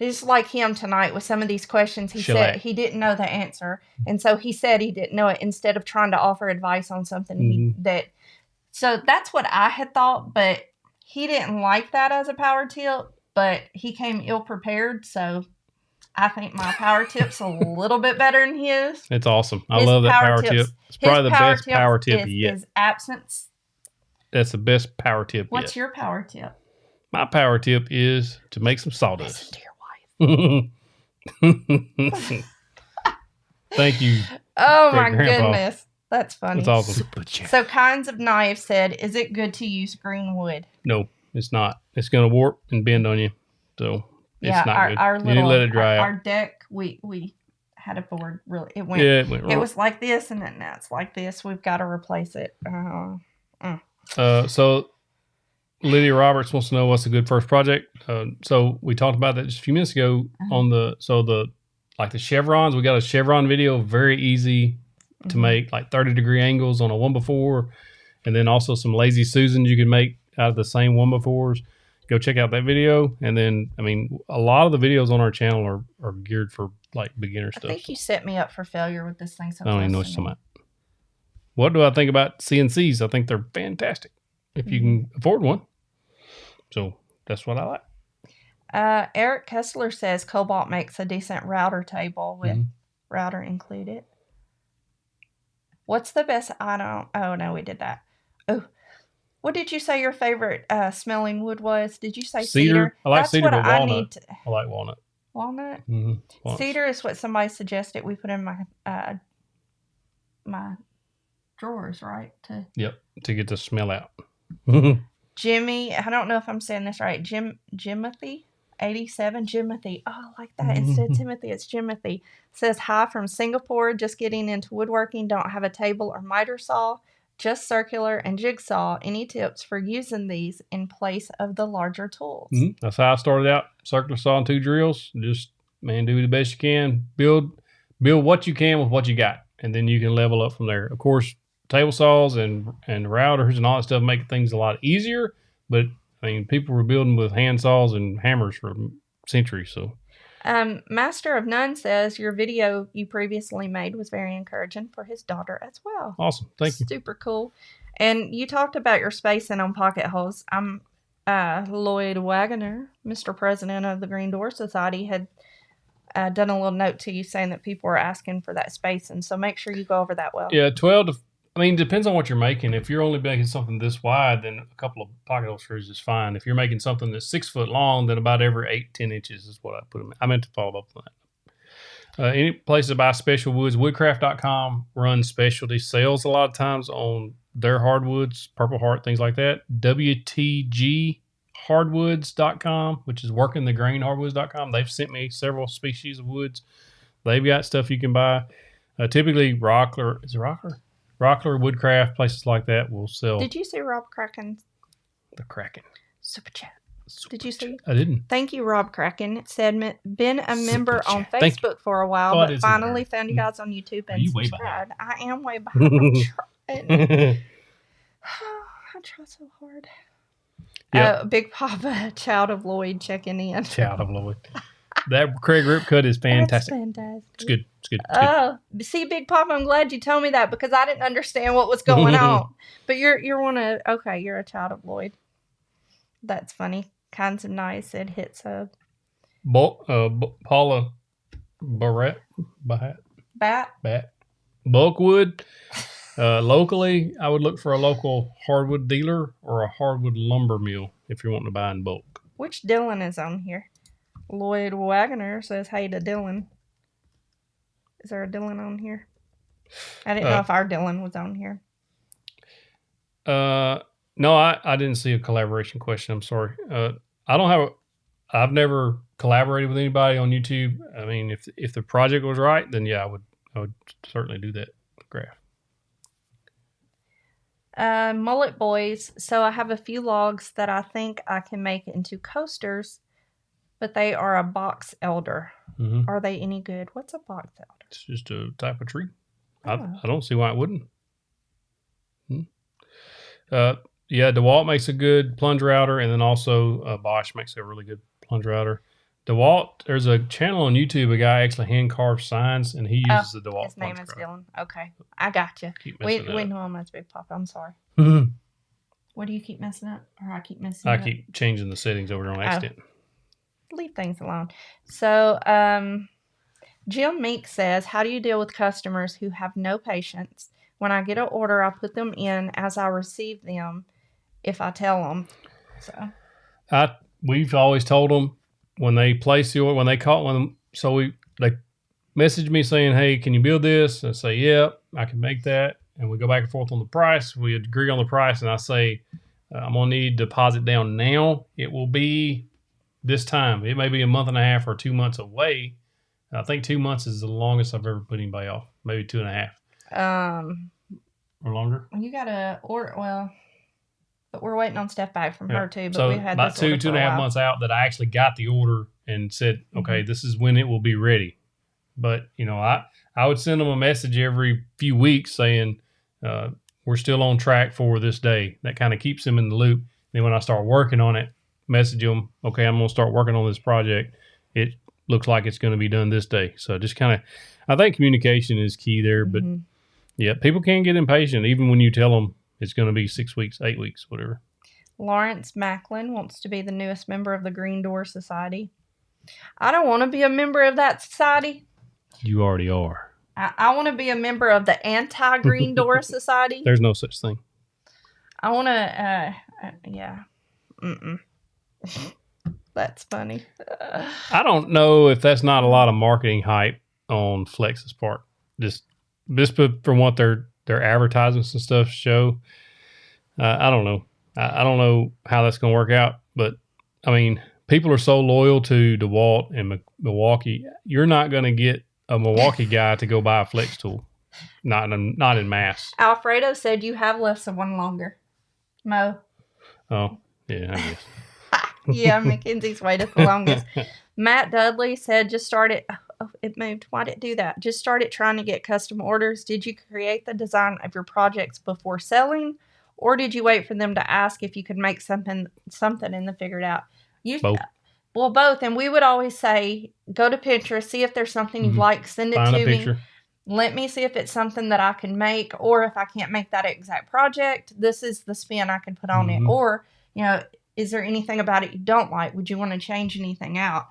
just like him tonight with some of these questions. He said he didn't know the answer. And so he said he didn't know it instead of trying to offer advice on something so that's what I had thought, but he didn't like that as a power tip, but he came ill prepared, so I think my power tip's a little bit better than his. It's awesome. I love that power tip. It's probably the best power tip yet. His absence. That's the best power tip yet. What's your power tip? My power tip is to make some sawdust. Listen to your wife. Thank you. Oh my goodness. That's funny. That's awesome. So Kinds of Knives said, is it good to use green wood? No, it's not. It's going to warp and bend on you. So it's not good. Our you need to let it dry out. Our deck, we had a board. Really, it went wrong. It was like this, and then now it's like this. We've got to replace it. So Lydia Roberts wants to know what's a good first project. So we talked about that just a few minutes ago on the chevrons. We got a chevron video, very easy to make, like 30-degree angles on a 1x4, and then also some Lazy Susans you can make out of the same 1x4s. Go check out that video. And then, a lot of the videos on our channel are geared for like beginner stuff. I think you set me up for failure with this thing. I don't even know what you're talking about. What do I think about CNCs? I think they're fantastic if you can afford one. So that's what I like. Eric Kessler says Cobalt makes a decent router table with router included. What's the best item? Oh, no, we did that. Oh, what did you say your favorite smelling wood was? Did you say cedar? I like That's cedar, what but walnut. I like walnut. Walnut? Mm-hmm. Cedar is what somebody suggested we put in my drawers, right? To get the smell out. Jimmy, I don't know if I'm saying this right. Jimothy 87, Jimothy. Oh, I like that. Instead of Timothy, it's Jimothy. Says, hi from Singapore. Just getting into woodworking. Don't have a table or miter saw. Just circular and jigsaw. Any tips for using these in place of the larger tools? That's how I started out. Circular saw and 2 drills. Just, do the best you can. Build what you can with what you got. And then you can level up from there. Of course, table saws and routers and all that stuff make things a lot easier. But I mean, people were building with hand saws and hammers for centuries. So, Master of None says your video you previously made was very encouraging for his daughter as well. awesome. Thank you. Super cool. And you talked about your spacing on pocket holes. I'm Lloyd Wagoner, Mr. President of the Green Door Society, had done a little note to you saying that people are asking for that spacing. So make sure you go over that well. Yeah, 12 to, I mean, depends on what you're making. If you're only making something this wide, then a couple of pocket hole screws is fine. If you're making something that's 6 foot long, then about every 8-10 inches is what I put them in. I meant to follow up on that. Any places to buy special woods, woodcraft.com runs specialty sales a lot of times on their hardwoods, Purple Heart, things like that. WTGhardwoods.com, which is workingthegrainhardwoods.com. They've sent me several species of woods. They've got stuff you can buy. Typically, Rockler, is it Rockler? Rockler, Woodcraft, places like that will sell. Did you see Rob Kraken? The Kraken. Super chat. Did you see? I didn't. Thank you, Rob Kraken. It said, been a member on Thank Facebook for a while, but finally found you guys on YouTube and subscribed. I am way behind. I'm trying. I try so hard. Yep. Big Papa, Child of Lloyd, checking in. Child of Lloyd. That Craig rip cut is fantastic. That's fantastic. It's good. It's good. Oh, see, Big Papa, I'm glad you told me that because I didn't understand what was going on. But you're one of, okay, you're a Child of Lloyd. That's funny. Kinds of Nice said hit sub. Paula Barrett. Bat. Bulkwood. Locally, I would look for a local hardwood dealer or a hardwood lumber mill if you're wanting to buy in bulk. Which Dylan is on here? Lloyd Wagoner says, hey to Dylan. Is there a Dylan on here? I didn't know if our Dylan was on here. No, I didn't see a collaboration question. I'm sorry. I've never collaborated with anybody on YouTube. I mean, if the project was right, then yeah, I would certainly do that graph. Mullet Boys. So I have a few logs that I think I can make into coasters, but they are a box elder. Mm-hmm. Are they any good? What's a box elder? It's just a type of tree. Oh. I don't see why it wouldn't. Yeah, DeWalt makes a good plunge router, and then also Bosch makes a really good plunge router. DeWalt, there's a channel on YouTube, a guy actually hand carves signs, and he uses the DeWalt. His name is Dylan. Okay, I got you. We know him as Big Papa. I'm sorry. Mm-hmm. What do you keep messing up, or I keep messing up? I keep changing the settings over on accident. Leave things alone. So, Jim Meek says, "How do you deal with customers who have no patience? When I get an order, I put them in as I receive them. If I tell them." So, we've always told them when they place the order, when they call them. So they message me saying, "Hey, can you build this?" I say, "Yep, I can make that." And we go back and forth on the price. We agree on the price, and I say, "I'm gonna need deposit down now. It will be this time. It may be a month and a half or 2 months away." I think 2 months is the longest I've ever put anybody off. Maybe 2.5. Or longer. You got to order. Well, but we're waiting on stuff back from her too. But so we've had about this 2.5 months out that I actually got the order and said, "Okay, this is when it will be ready." But I would send them a message every few weeks saying, "We're still on track for this day." That kind of keeps them in the loop. Then when I start working on it, message them, "Okay, I'm going to start working on this project. It looks like it's going to be done this day." So just kind of, I think communication is key there. But yeah, people can get impatient even when you tell them it's going to be 6 weeks, 8 weeks, whatever. Lawrence Macklin wants to be the newest member of the Green Door Society. I don't want to be a member of that society. You already are. I want to be a member of the anti-Green Door Society. There's no such thing. I want to, yeah. That's funny. I don't know if that's not a lot of marketing hype on Flex's part. Just from what their advertisements and stuff show. I don't know. I don't know how that's going to work out. But, I mean, people are so loyal to DeWalt and Milwaukee. You're not going to get a Milwaukee guy to go buy a Flex tool. Not in mass. Alfredo said you have left someone longer. Mo. Oh, yeah, I guess. Yeah, Mackenzie's waited the longest. Matt Dudley said just started. Oh, it moved. Why did it do that? Just started trying to get custom orders. Did you create the design of your projects before selling, or did you wait for them to ask if you could make something and then figure it out? Both. Well, both. And we would always say, go to Pinterest, see if there's something you like, send it Find to a picture. me. Let me see if it's something that I can make, or if I can't make that exact project, this is the spin I can put on it. Or, you know, is there anything about it you don't like? Would you want to change anything out?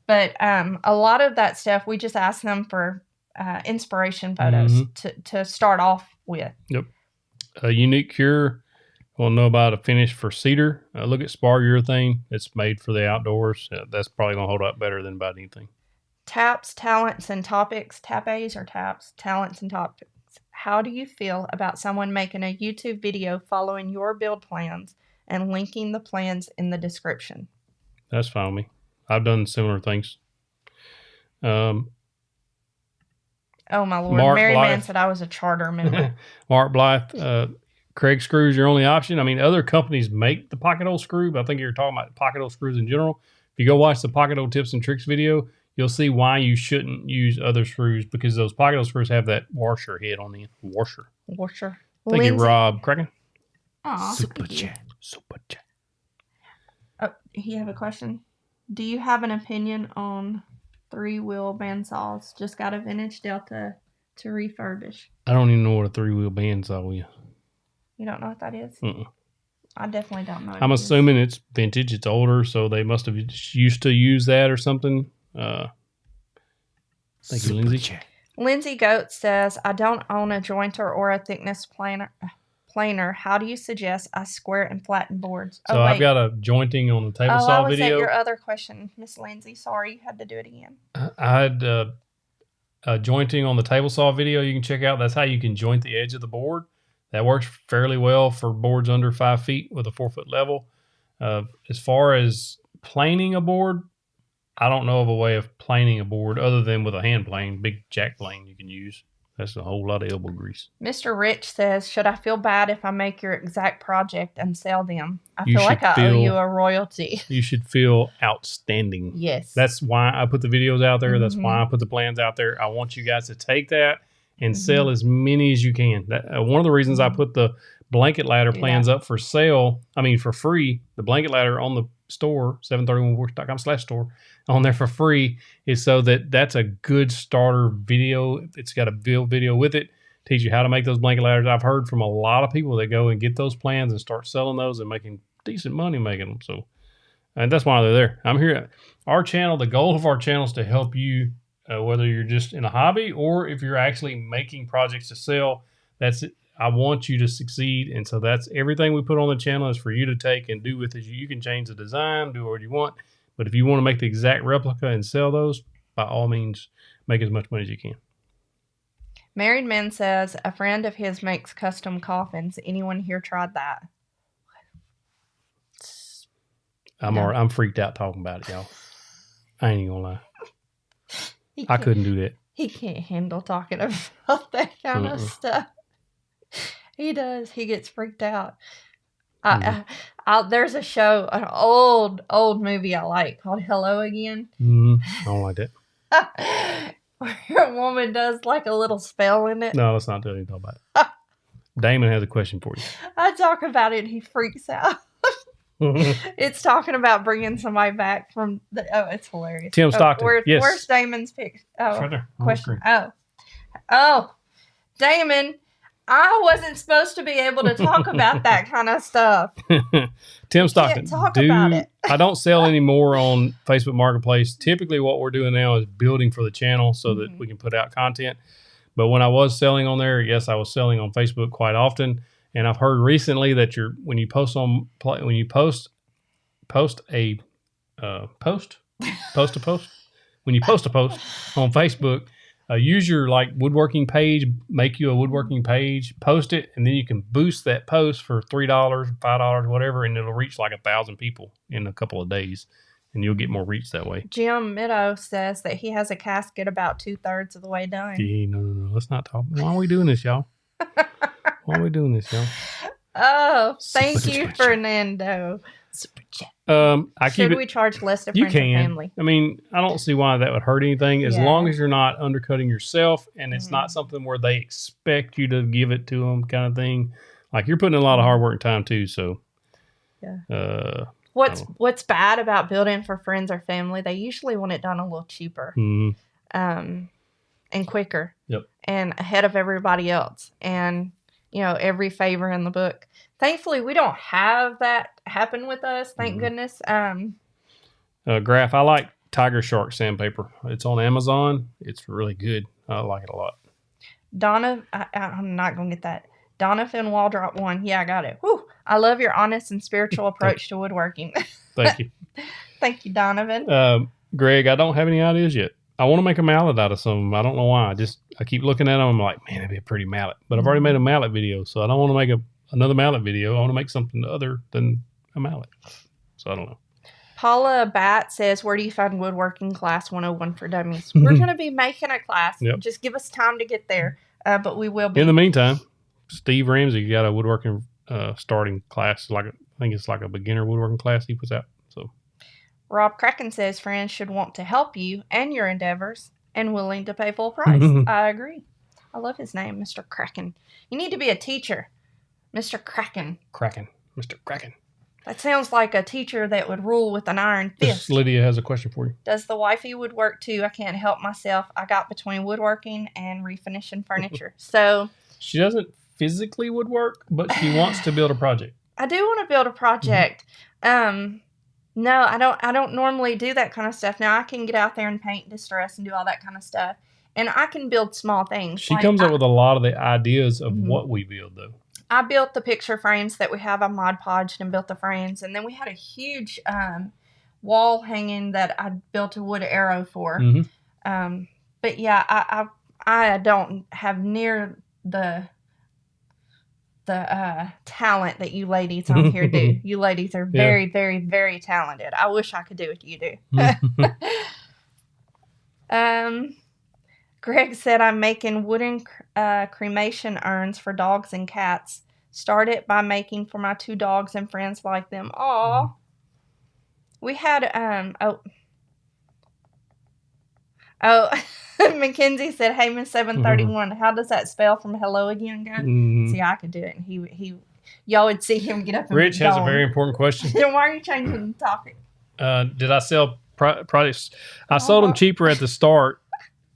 But a lot of that stuff, we just ask them for inspiration photos to start off with. Yep. A unique cure. Want to know about a finish for cedar? Look at spar urethane. It's made for the outdoors. That's probably going to hold up better than about anything. Taps, talents, and topics. Tapes or taps, talents, and topics. How do you feel about someone making a YouTube video following your build plans and linking the plans in the description? That's fine with me. I've done similar things. Oh, my Lord. Mark Mary Blythe. Mann said I was a charter member. Mark Blythe, Craig screws your only option. I mean, other companies make the pocket hole screw, but I think you're talking about pocket hole screws in general. If you go watch the pocket hole tips and tricks video, you'll see why you shouldn't use other screws, because those pocket hole screws have that washer head on the end. Washer. Thank you, Rob Kraken. Aw. Super chat. Oh, you have a question? Do you have an opinion on 3-wheel bandsaws? Just got a vintage Delta to refurbish. I don't even know what a 3-wheel bandsaw is. You don't know what that is? I definitely don't know. I'm assuming it's vintage. It's older, so they must have used to use that or something. Thank you, Lindsay. Lindsay Goat says, I don't own a jointer or a thickness planer. How do you suggest I square and flatten boards? So I've got a jointing on the table saw was video. At your other question, Miss Lindsay. Sorry, you had to do it again. I had a jointing on the table saw video you can check out. That's how you can joint the edge of the board. That works fairly well for boards under 5 feet with a 4-foot level. As far as planing a board, I don't know of a way of planing a board other than with a hand plane, big jack plane you can use. That's a whole lot of elbow grease. Mr. Rich says, should I feel bad if I make your exact project and sell them? I feel like I owe you a royalty. You should feel outstanding. Yes. That's why I put the videos out there. That's why I put the plans out there. I want you guys to take that and sell as many as you can. One of the reasons I put the blanket ladder plans up for sale, for free, the blanket ladder on the store, 731woodworks.com/store, on there for free, is so that's a good starter video. It's got a build video with it, teach you how to make those blanket ladders. I've heard from a lot of people that go and get those plans and start selling those and making decent money making them. So, and that's why they're there. I'm here. Our channel, the goal of our channel is to help you, whether you're just in a hobby or if you're actually making projects to sell. That's it. I want you to succeed, and so that's everything we put on the channel is for you to take and do with it. You can change the design, do what you want, but if you want to make the exact replica and sell those, by all means, make as much money as you can. Married Man says, a friend of his makes custom coffins. Anyone here tried that? I'm freaked out talking about it, y'all. I ain't even gonna lie. I couldn't do that. He can't handle talking about that kind of stuff. He does. He gets freaked out. There's a show, an old movie I like called Hello Again. I don't like that. Where a woman does like a little spell in it. No, let's not do anything about it. Damon has a question for you. I talk about it and he freaks out. It's talking about bringing somebody back from it's hilarious. Tim Stockton. Where's Damon's picture? Right there, question. Oh, Damon, I wasn't supposed to be able to talk about that kind of stuff. Tim Stockton. Talk about it. I don't sell anymore on Facebook Marketplace. Typically what we're doing now is building for the channel so that we can put out content. But when I was selling on there, yes, I was selling on Facebook quite often. And I've heard recently that when you post a post on Facebook, use your woodworking page, make you a woodworking page, post it, and then you can boost that post for $3, $5, whatever, and it'll reach 1,000 people in a couple of days, and you'll get more reach that way. Jim Meadow says that he has a casket about 2/3 of the way done. No. Let's not talk. Why are we doing this, y'all? Oh, thank you, Fernando. Super chat. Should we charge less to you friends and can. family? I don't see why that would hurt anything as long as you're not undercutting yourself and it's not something where they expect you to give it to them kind of thing. Like you're putting in a lot of hard work and time too. So, yeah. What's bad about building for friends or family? They usually want it done a little cheaper, and quicker, and ahead of everybody else, and every favor in the book. Thankfully, we don't have that happen with us. Thank goodness. Graph, I like Tiger Shark sandpaper. It's on Amazon. It's really good. I like it a lot. Donna, I'm not going to get that. Donovan Waldrop 1. Yeah, I got it. Whew. I love your honest and spiritual approach to woodworking. Thank you. Thank you, Donovan. Greg, I don't have any ideas yet. I want to make a mallet out of some of them. I don't know why. I keep looking at them. I'm like, man, it'd be a pretty mallet. But I've already made a mallet video, so I don't want to make another mallet video. I want to make something other than a mallet. So I don't know. Paula Bat says, where do you find Woodworking Class 101 for Dummies? We're going to be making a class. Yep. Just give us time to get there, but we will be. In the meantime, Steve Ramsey got a woodworking starting class. I think it's like a beginner woodworking class he puts out. So, Rob Kraken says, friends should want to help you and your endeavors and willing to pay full price. I agree. I love his name, Mr. Kraken. You need to be a teacher, Mr. Kraken. Mr. Kraken. That sounds like a teacher that would rule with an iron fist. Lydia has a question for you. Does the wifey woodwork too? I can't help myself. I got between woodworking and refinishing furniture. So she doesn't physically woodwork, but she wants to build a project. I do want to build a project. No, I don't normally do that kind of stuff. Now I can get out there and paint, distress, and do all that kind of stuff. And I can build small things. She comes up with a lot of the ideas of what we build, though. I built the picture frames that we have. I Mod Podged and built the frames. And then we had a huge wall hanging that I built a wood arrow for. But yeah, I don't have near the talent that you ladies on here do. You ladies are very, very, very talented. I wish I could do what you do. Greg said, I'm making wooden cremation urns for dogs and cats. Started by making for my 2 dogs and friends like them. Aw. We had, Mackenzie said, hey, Miss 731, how does that spell from hello again go? See, I could do it. And y'all would see him get up and Rich has a very important question. Then why are you changing the topic? Did I sell products? I sold them cheaper at the start.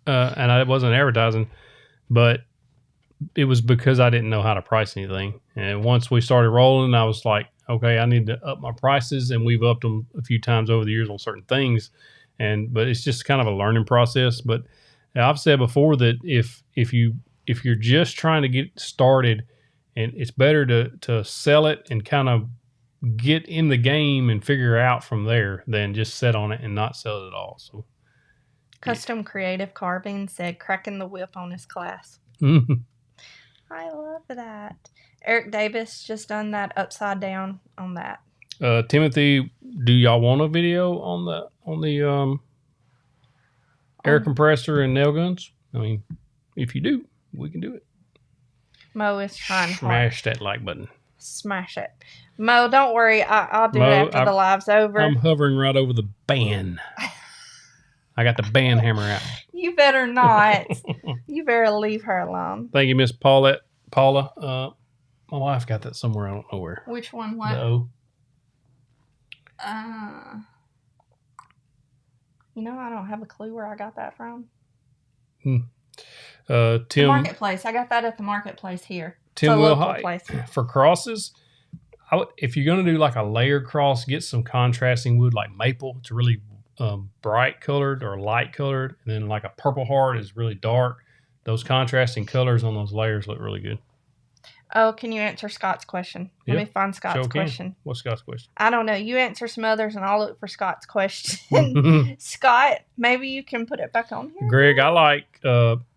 And I wasn't advertising, but it was because I didn't know how to price anything. And once we started rolling, I was like, okay, I need to up my prices, and we've upped them a few times over the years on certain things. But it's just kind of a learning process. But I've said before that if you're just trying to get started, and it's better to sell it and kind of get in the game and figure out from there than just sit on it and not sell it at all. So. Custom Creative Carbine said, cracking the whip on his class. I love that. Eric Davis just done that upside down on that. Timothy, do y'all want a video on the air compressor and nail guns? I mean, if you do, we can do it. Mo is trying Smash that like button. Smash it. Mo, don't worry. I'll do it after the live's over. I'm hovering right over the band. I got the band hammer out. You better not. You better leave her alone. Thank you, Miss Paula. My wife got that somewhere. I don't know where. Which one? What? No. I don't have a clue where I got that from. Tim. The marketplace. I got that at the marketplace here. Tim Wilhite. For crosses, if you're going to do like a layer cross, get some contrasting wood like maple. It's really bright colored or light colored, and then like a purple heart is really dark. Those contrasting colors on those layers look really good. Oh, can you answer Scott's question? Let me find Scott's question. What's Scott's question? I don't know. You answer some others, and I'll look for Scott's question. Scott, maybe you can put it back on here. Greg, I like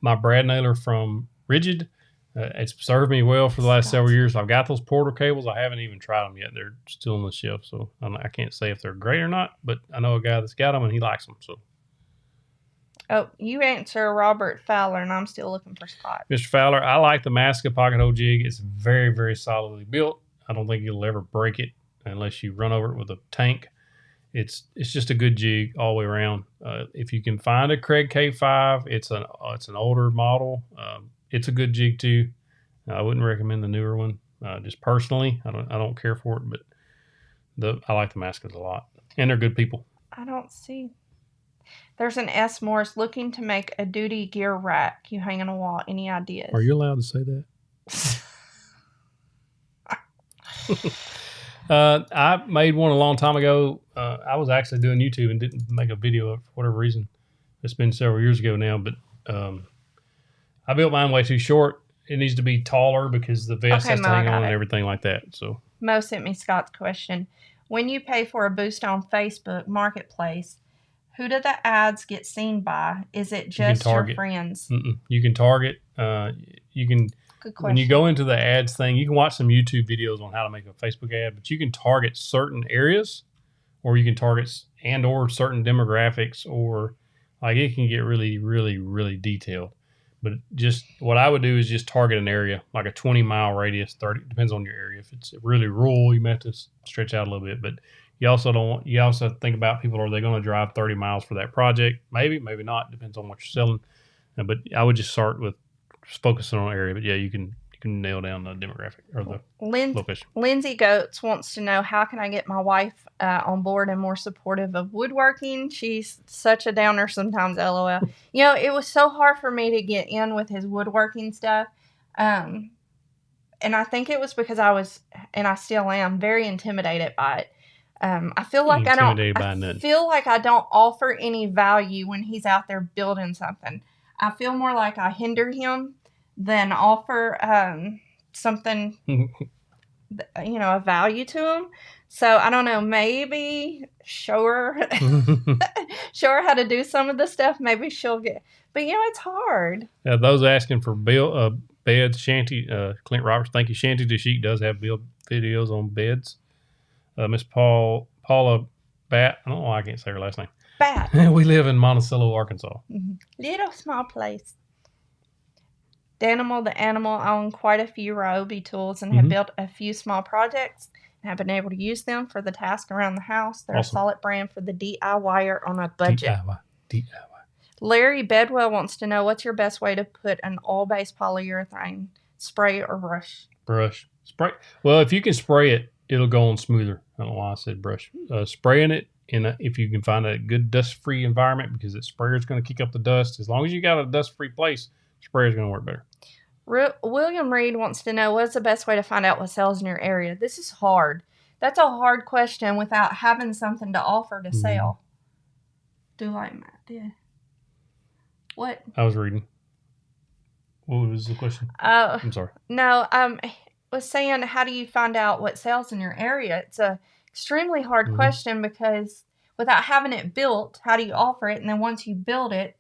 my brad nailer from Rigid. It's served me well for the last several years. I've got those portal cables. I haven't even tried them yet. They're still on the shelf, so I can't say if they're great or not, but I know a guy that's got them, and he likes them. So. Oh, you answer Robert Fowler, and I'm still looking for Scott. Mr. Fowler, I like the Masca pocket hole jig. It's very, very solidly built. I don't think you'll ever break it unless you run over it with a tank. It's just a good jig all the way around. If you can find a Craig K5, it's an older model. It's a good jig too. I wouldn't recommend the newer one. Just personally, I don't care for it, but I like the Maskins a lot, and they're good people. I don't see. There's an S. Morris looking to make a duty gear rack you hang on a wall. Any ideas? Are you allowed to say that? I made one a long time ago. I was actually doing YouTube and didn't make a video of it for whatever reason. It's been several years ago now, but I built mine way too short. It needs to be taller because the vest has to hang on and everything like that. So Mo sent me Scott's question. When you pay for a boost on Facebook Marketplace, who do the ads get seen by? Is it just your friends? You can target. You can. Good question. When you go into the ads thing, you can watch some YouTube videos on how to make a Facebook ad, but you can target certain areas, or you can target or certain demographics, or like it can get really, really, really detailed. But just what I would do is just target an area, like a 20-mile radius, 30, depends on your area. If it's really rural, you may have to stretch out a little bit, but you also think about people, are they going to drive 30 miles for that project? Maybe, maybe not. Depends on what you're selling. But I would just start with focusing on an area. But yeah, you can nail down the demographic or the location. Lindsay Goetz wants to know, how can I get my wife on board and more supportive of woodworking? She's such a downer sometimes, LOL. It was so hard for me to get in with his woodworking stuff. And I think it was because I was, and I still am, very intimidated by it. I feel like I don't offer any value when he's out there building something. I feel more like I hinder him than offer something, a value to him. So I don't know, maybe show her how to do some of the stuff. Maybe she'll get, but it's hard. Those asking for beds, Shanty, Clint Roberts, thank you. Shanty the Sheik does have build videos on beds. Miss Paula Bat, I don't know why I can't say her last name. Bat. We live in Monticello, Arkansas. Mm-hmm. Little small place. Danimal the Animal own quite a few Ryobi tools and have built a few small projects and have been able to use them for the task around the house. They're a solid brand for the DIYer on a budget. DIY. Larry Bedwell wants to know, what's your best way to put an oil-based polyurethane? Spray or brush? Brush. Spray. Well, if you can spray it, it'll go on smoother. I don't know why I said brush. Spraying it if you can find a good dust-free environment, because the sprayer is going to kick up the dust. As long as you got a dust-free place, sprayer is going to work better. William Reed wants to know, what's the best way to find out what sells in your area? This is hard. That's a hard question without having something to offer to sell. Do like Matt did. What? I was reading. What was the question? I'm sorry. No, was saying, how do you find out what sells in your area? It's a extremely hard question, because without having it built, how do you offer it? And then once you build it,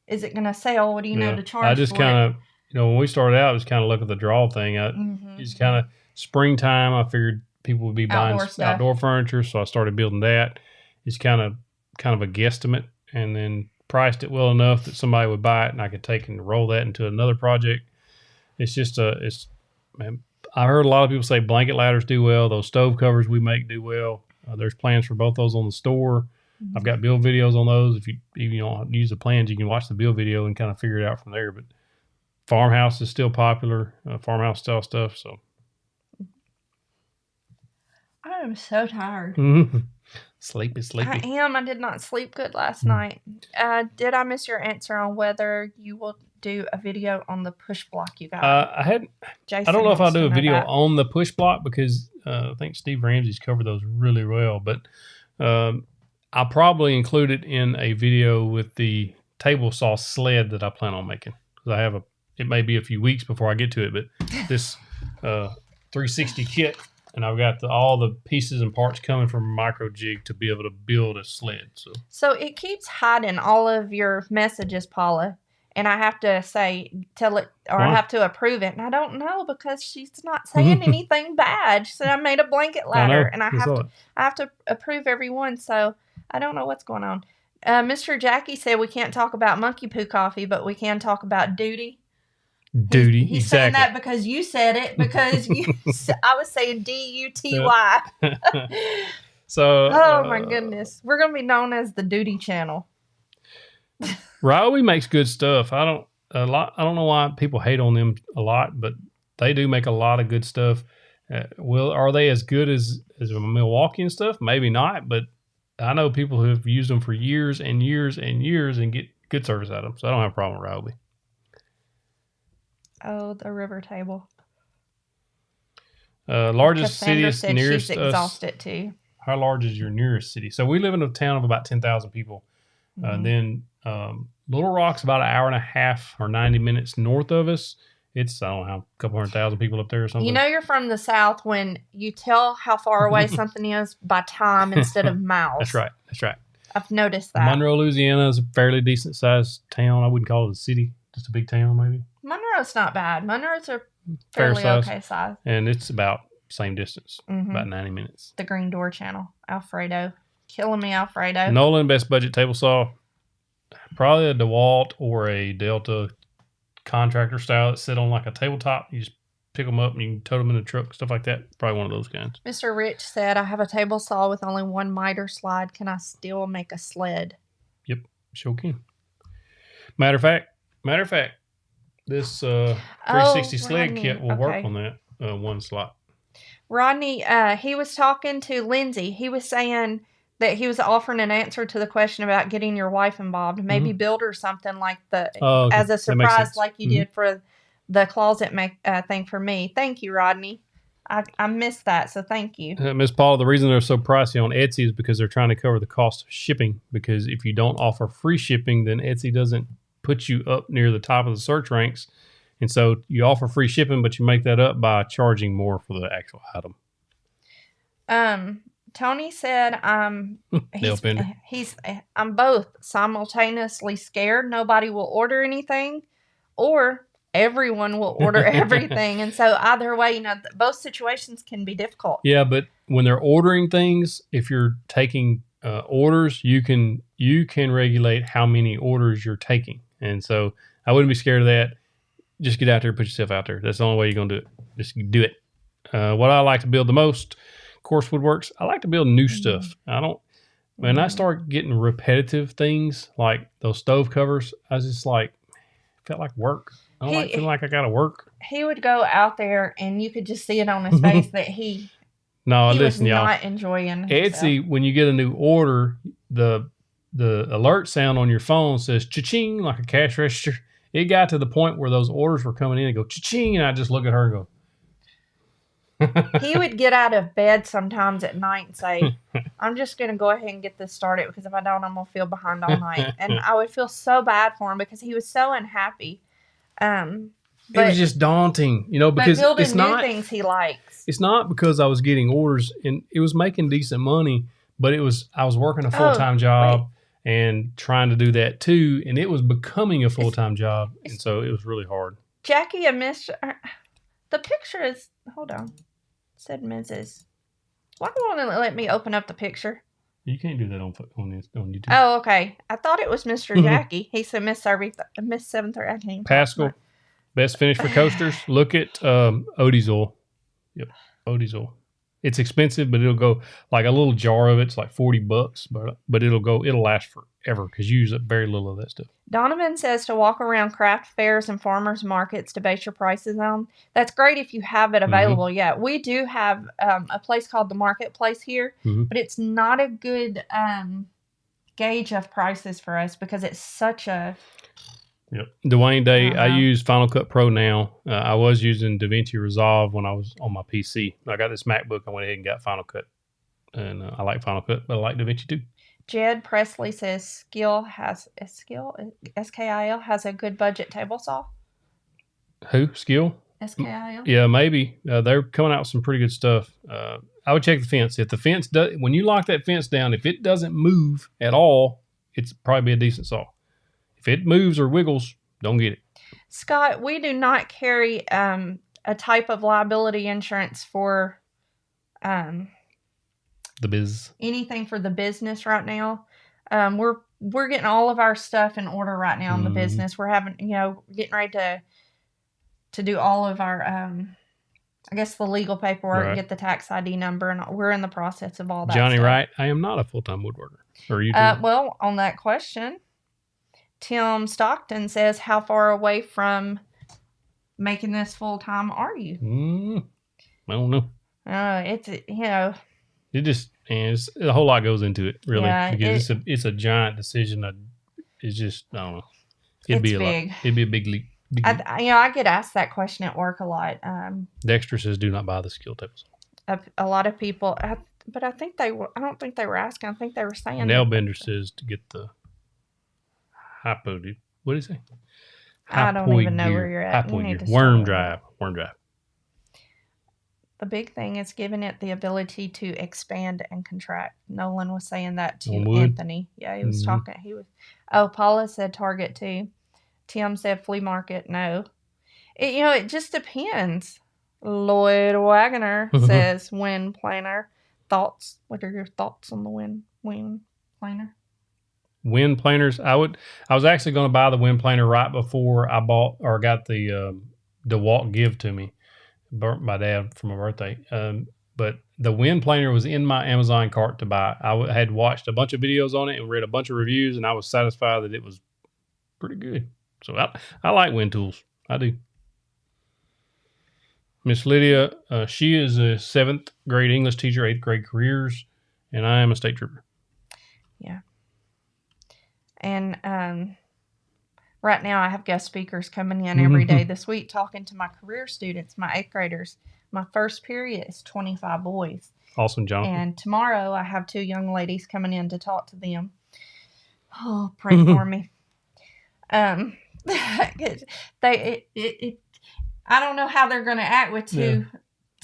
is it going to sell? What do you know to charge? I just kind of, when we started out, it was kind of look at the draw thing. It's kind of springtime. I figured people would be buying outdoor furniture, so I started building that. It's kind of a guesstimate, and then priced it well enough that somebody would buy it, and I could take and roll that into another project. It's just I heard a lot of people say blanket ladders do well. Those stove covers we make do well. There's plans for both those on the store. I've got build videos on those. If you don't use the plans, you can watch the build video and kind of figure it out from there. But farmhouse is still popular, farmhouse style stuff. So I am so tired. Sleepy. I am. I did not sleep good last night. Did I miss your answer on whether you will do a video on the push block you got? I don't know if I'll do a video on the push block, because I think Steve Ramsey's covered those really well. But I'll probably include it in a video with the table saw sled that I plan on making. Because it may be a few weeks before I get to it, but this 360 kit. And I've got all the pieces and parts coming from Micro Jig to be able to build a sled. So it keeps hiding all of your messages, Paula. And I have to tell it, or I have to approve it. And I don't know, because she's not saying anything bad. She said I made a blanket ladder, and I have to approve every one. So I don't know what's going on. Mr. Jackie said we can't talk about monkey poo coffee, but we can talk about duty. He's saying that because you said it, because I was saying DUTY. So, oh my goodness, we're gonna be known as the Duty Channel. Ryobi makes good stuff. I don't know why people hate on them a lot, but they do make a lot of good stuff. Are they as good as Milwaukee and stuff? Maybe not, but I know people who have used them for years and years and years and get good service out of them. So I don't have a problem with Ryobi. Oh, the river table. Largest Cassandra city said nearest she's us. exhausted too. How large is your nearest city? So we live in a town of about 10,000 people. Then Little Rock's about an hour and a half or 90 minutes north of us. It's, I don't know, a couple 100,000 people up there or something. You know you're from the South when you tell how far away something is by time instead of miles. That's right. That's right. I've noticed that. Monroe, Louisiana is a fairly decent sized town. I wouldn't call it a city, just a big town maybe. Monroe's not bad. Monroe's a fairly okay size. And it's about same distance, about 90 minutes. The Green Door Channel. Alfredo. Killing me, Alfredo. Nolan, best budget table saw. Probably a DeWalt or a Delta contractor style that sit on like a tabletop. You just pick them up and you can tote them in the truck, stuff like that. Probably one of those kinds. Mr. Rich said, I have a table saw with only one miter slide. Can I still make a sled? Yep, sure can. Matter of fact, this 360 sled kit will work on that one slot. Rodney, he was talking to Lindsay. He was saying that he was offering an answer to the question about getting your wife involved. Maybe build her something like as a surprise like you did for the closet thing for me. Thank you, Rodney. I missed that, so thank you. Miss Paula, the reason they're so pricey on Etsy is because they're trying to cover the cost of shipping. Because if you don't offer free shipping, then Etsy doesn't put you up near the top of the search ranks. And so you offer free shipping, but you make that up by charging more for the actual item. Tony said, I'm both simultaneously scared nobody will order anything, or everyone will order everything. And so either way, both situations can be difficult. Yeah, but when they're ordering things, if you're taking orders, you can regulate how many orders you're taking. And so I wouldn't be scared of that. Just get out there, put yourself out there. That's the only way you're going to do it. Just do it. What I like to build the most, of course, Woodworks, I like to build new stuff. When I start getting repetitive things like those stove covers, I was just like, felt like work. I don't feel like I got to work. He would go out there and you could just see it on his face that he was not enjoying himself. Etsy, when you get a new order, the alert sound on your phone says cha-ching, like a cash register. It got to the point where those orders were coming in and go cha-ching, and I just look at her and go. He would get out of bed sometimes at night and say, I'm just going to go ahead and get this started because if I don't, I'm going to feel behind all night. And I would feel so bad for him because he was so unhappy. It was just daunting, because building new things he likes. It's not because I was getting orders and it was making decent money, but I was working a full-time job. And trying to do that too, and it was becoming a full-time job, and so it was really hard. Jackie and Mr. The picture is, hold on, it said Mrs. Why do you want to let me open up the picture? You can't do that on YouTube. Oh, okay. I thought it was Mr. Jackie. He said Miss 730. Pascal, best finish for coasters. Look at Odie's oil. Yep, Odie's oil. It's expensive, but it'll go like a little jar of it's like $40, but it'll last forever because you use up very little of that stuff. Donovan says to walk around craft fairs and farmers markets to base your prices on. That's great if you have it available. Yeah, we do have a place called the Marketplace here, but it's not a good gauge of prices for us because it's such a... Yep. Dwayne Day, I use Final Cut Pro now. I was using DaVinci Resolve when I was on my PC. I got this MacBook. I went ahead and got Final Cut. And I like Final Cut, but I like DaVinci too. Jed Presley says Skil, SKIL, has a good budget table saw. Who? Skil? SKIL? Yeah, maybe. They're coming out with some pretty good stuff. I would check the fence. If the fence when you lock that fence down, if it doesn't move at all, it's probably a decent saw. If it moves or wiggles, don't get it. Scott, we do not carry a type of liability insurance for the biz. Anything for the business right now. We're getting all of our stuff in order right now in the business. We're having, getting ready to do all of our I guess the legal paperwork, get the tax ID number, and we're in the process of all that. Johnny stuff. Wright, I am not a full-time woodworker. Or you? Well, on that question, Tim Stockton says, how far away from making this full time, are you? I don't know. It's It just it's a whole lot goes into it, really, Yeah, because it's a giant decision. It's just I don't know. It'd be a big. lot. It'd be a big leap. I get asked that question at work a lot. Dexter says, "Do not buy the skill tables." A lot of people, but I think I don't think they were asking. I think they were saying. Nailbender says to get the hypo. What did he say? I don't even know where you're at. You need to Worm drive. The big thing is giving it the ability to expand and contract. Nolan was saying that to Anthony. Yeah, he was talking. Paula said Target too. Tim said flea market. No. It just depends. Lloyd Wagner says wind planer. Thoughts? What are your thoughts on the wind planer? Wind planers. I was actually going to buy the wind planer right before I bought or got the DeWalt give to me. Burnt my dad for my birthday. But the wind planer was in my Amazon cart to buy. I had watched a bunch of videos on it and read a bunch of reviews, and I was satisfied that it was pretty good. So I like wind tools. I do. Miss Lydia, she is a 7th grade English teacher, 8th grade careers, and I am a state trooper. Yeah. And right now I have guest speakers coming in every day this week talking to my career students, my 8th graders. My first period is 25 boys. Awesome, Jonathan. And tomorrow I have 2 young ladies coming in to talk to them. Oh, pray for me. I don't know how they're going to act with two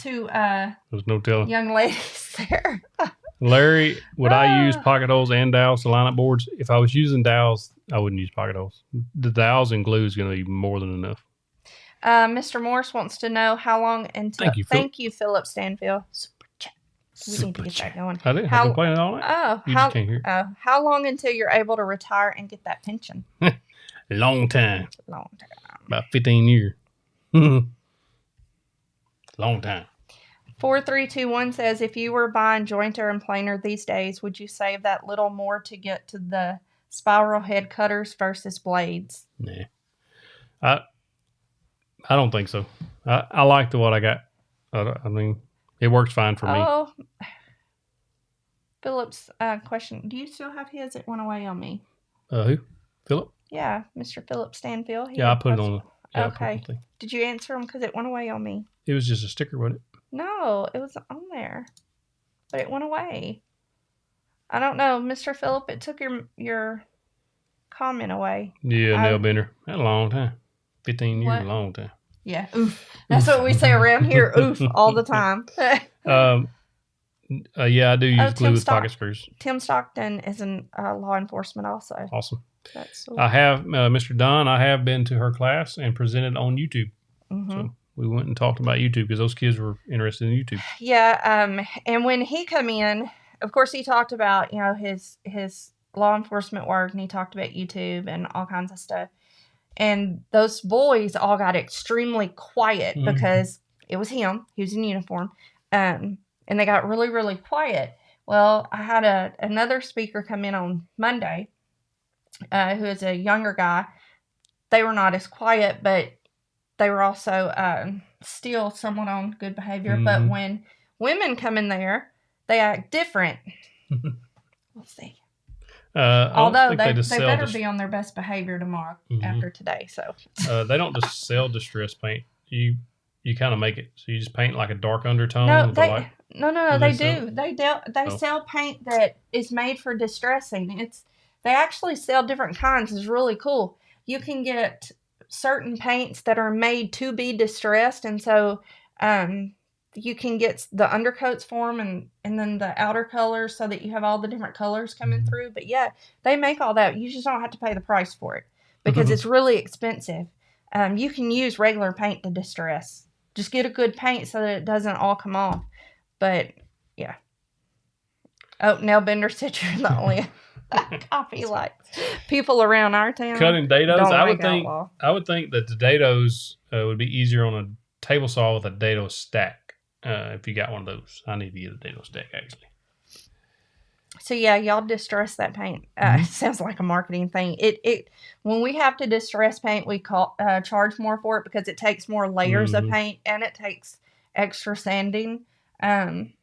there's no telling. Young ladies there. Larry, would I use pocket holes and dowels to line up boards? If I was using dowels, I wouldn't use pocket holes. The dowels and glue is going to be more than enough. Mr. Morris wants to know how long until... Thank you, Philip Stanfield. Super chat. We need to get that going. I did. I've been playing it all night. You just can't hear it. How long until you're able to retire and get that pension? Long time. About 15 years. Long time. 4321 says, if you were buying jointer and planer these days, would you save that little more to get to the spiral head cutters versus blades? Nah. I don't think so. I like what I got. I mean, it works fine for me. Oh, Philip's question. Do you still have his? It went away on me. Who? Philip? Yeah, Mr. Philip Stanfield. I put it on. Okay. Did you answer him? Because it went away on me. It was just a sticker, wasn't it? No, it was on there, but it went away. I don't know, Mr. Phillip. It took your comment away. Yeah, nail bender. That's a long time. 15 years, a long time. Yeah, oof. That's what we say around here. Oof, all the time. Yeah, I do use glue with pocket screws. Tim Stockton is in law enforcement also. Awesome. That's I have Mr. Don. I have been to her class and presented on YouTube. So we went and talked about YouTube because those kids were interested in YouTube. Yeah, and when he come in, of course, he talked about his law enforcement work, and he talked about YouTube and all kinds of stuff. And those boys all got extremely quiet because it was him. He was in uniform, and they got really, really quiet. Well, I had another speaker come in on Monday, who is a younger guy. They were not as quiet, but they were also still somewhat on good behavior. But when women come in there, they act different. We'll see. Although they better be on their best behavior tomorrow after today. So they don't just sell distress paint. You kind of make it. So you just paint like a dark undertone. No, they do. They sell paint that is made for distressing. They actually sell different kinds. It's really cool. You can get certain paints that are made to be distressed, and so you can get the undercoats for them and then the outer colors so that you have all the different colors coming through. But yeah, they make all that. You just don't have to pay the price for it because it's really expensive. You can use regular paint to distress. Just get a good paint so that it doesn't all come off. But yeah. Oh, Nell Bender said you're the only copy like people around our town. Cutting dados, I would think that the dados would be easier on a table saw with a dado stack. If you got one of those, I need to get a dado stack actually. So yeah, y'all distress that paint. Sounds like a marketing thing. It when we have to distress paint, we charge more for it because it takes more layers of paint and it takes extra sanding. And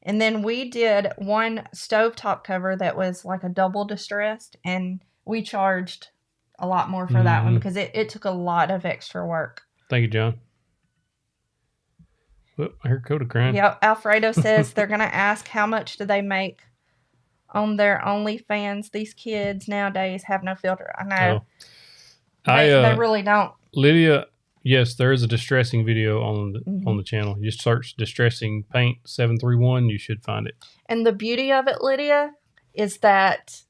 then we did one stovetop cover that was like a double distressed, and we charged a lot more for that one because it took a lot of extra work. Thank you, John. Oh, I heard Coda crying. Yep. Alfredo says they're going to ask how much do they make on their OnlyFans. These kids nowadays have no filter. I know. They really don't. Lydia, yes, there is a distressing video on the channel. You just search distressing paint 731. You should find it. And the beauty of it, Lydia, is that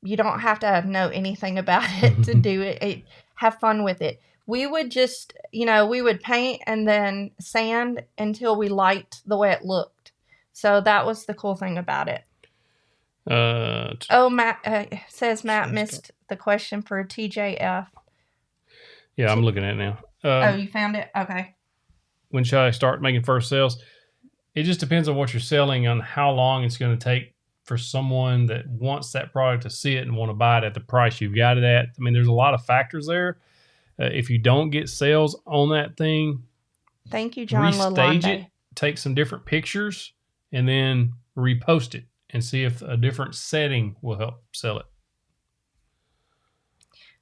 you don't have to know anything about it to do it. Have fun with it. We would just, we would paint and then sand until we liked the way it looked. So that was the cool thing about it. Matt says Matt missed the question for TJF. Yeah, I'm looking at it now. You found it? Okay. When should I start making first sales? It just depends on what you're selling, on how long it's going to take for someone that wants that product to see it and want to buy it at the price you've got it at. I mean, there's a lot of factors there. If you don't get sales on that thing, thank you, John. Restage it, take some different pictures, and then repost it and see if a different setting will help sell it.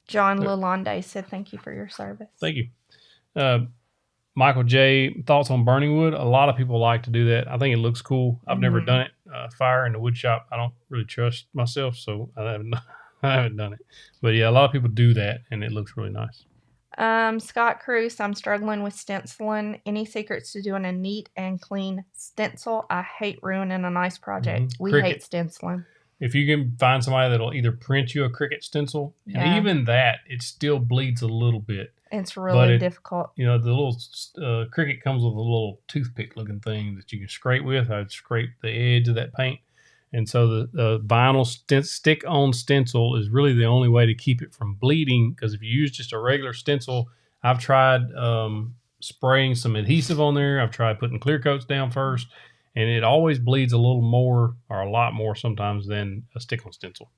John Lalonde said, thank you for your service. Thank you. Michael J, thoughts on burning wood? A lot of people like to do that. I think it looks cool. I've never done it. Fire in the wood shop, I don't really trust myself, so I haven't done it. But yeah, a lot of people do that, and it looks really nice. Scott Cruz, I'm struggling with stenciling. Any secrets to doing a neat and clean stencil? I hate ruining a nice project. We hate stenciling. If you can find somebody that'll either print you a Cricut stencil, and even that, it still bleeds a little bit. It's really difficult. The little Cricut comes with a little toothpick looking thing that you can scrape with. I'd scrape the edge of that paint. And so the vinyl stick-on stencil is really the only way to keep it from bleeding, because if you use just a regular stencil, I've tried spraying some adhesive on there. I've tried putting clear coats down first, and it always bleeds a little more, or a lot more sometimes, than a stick-on stencil.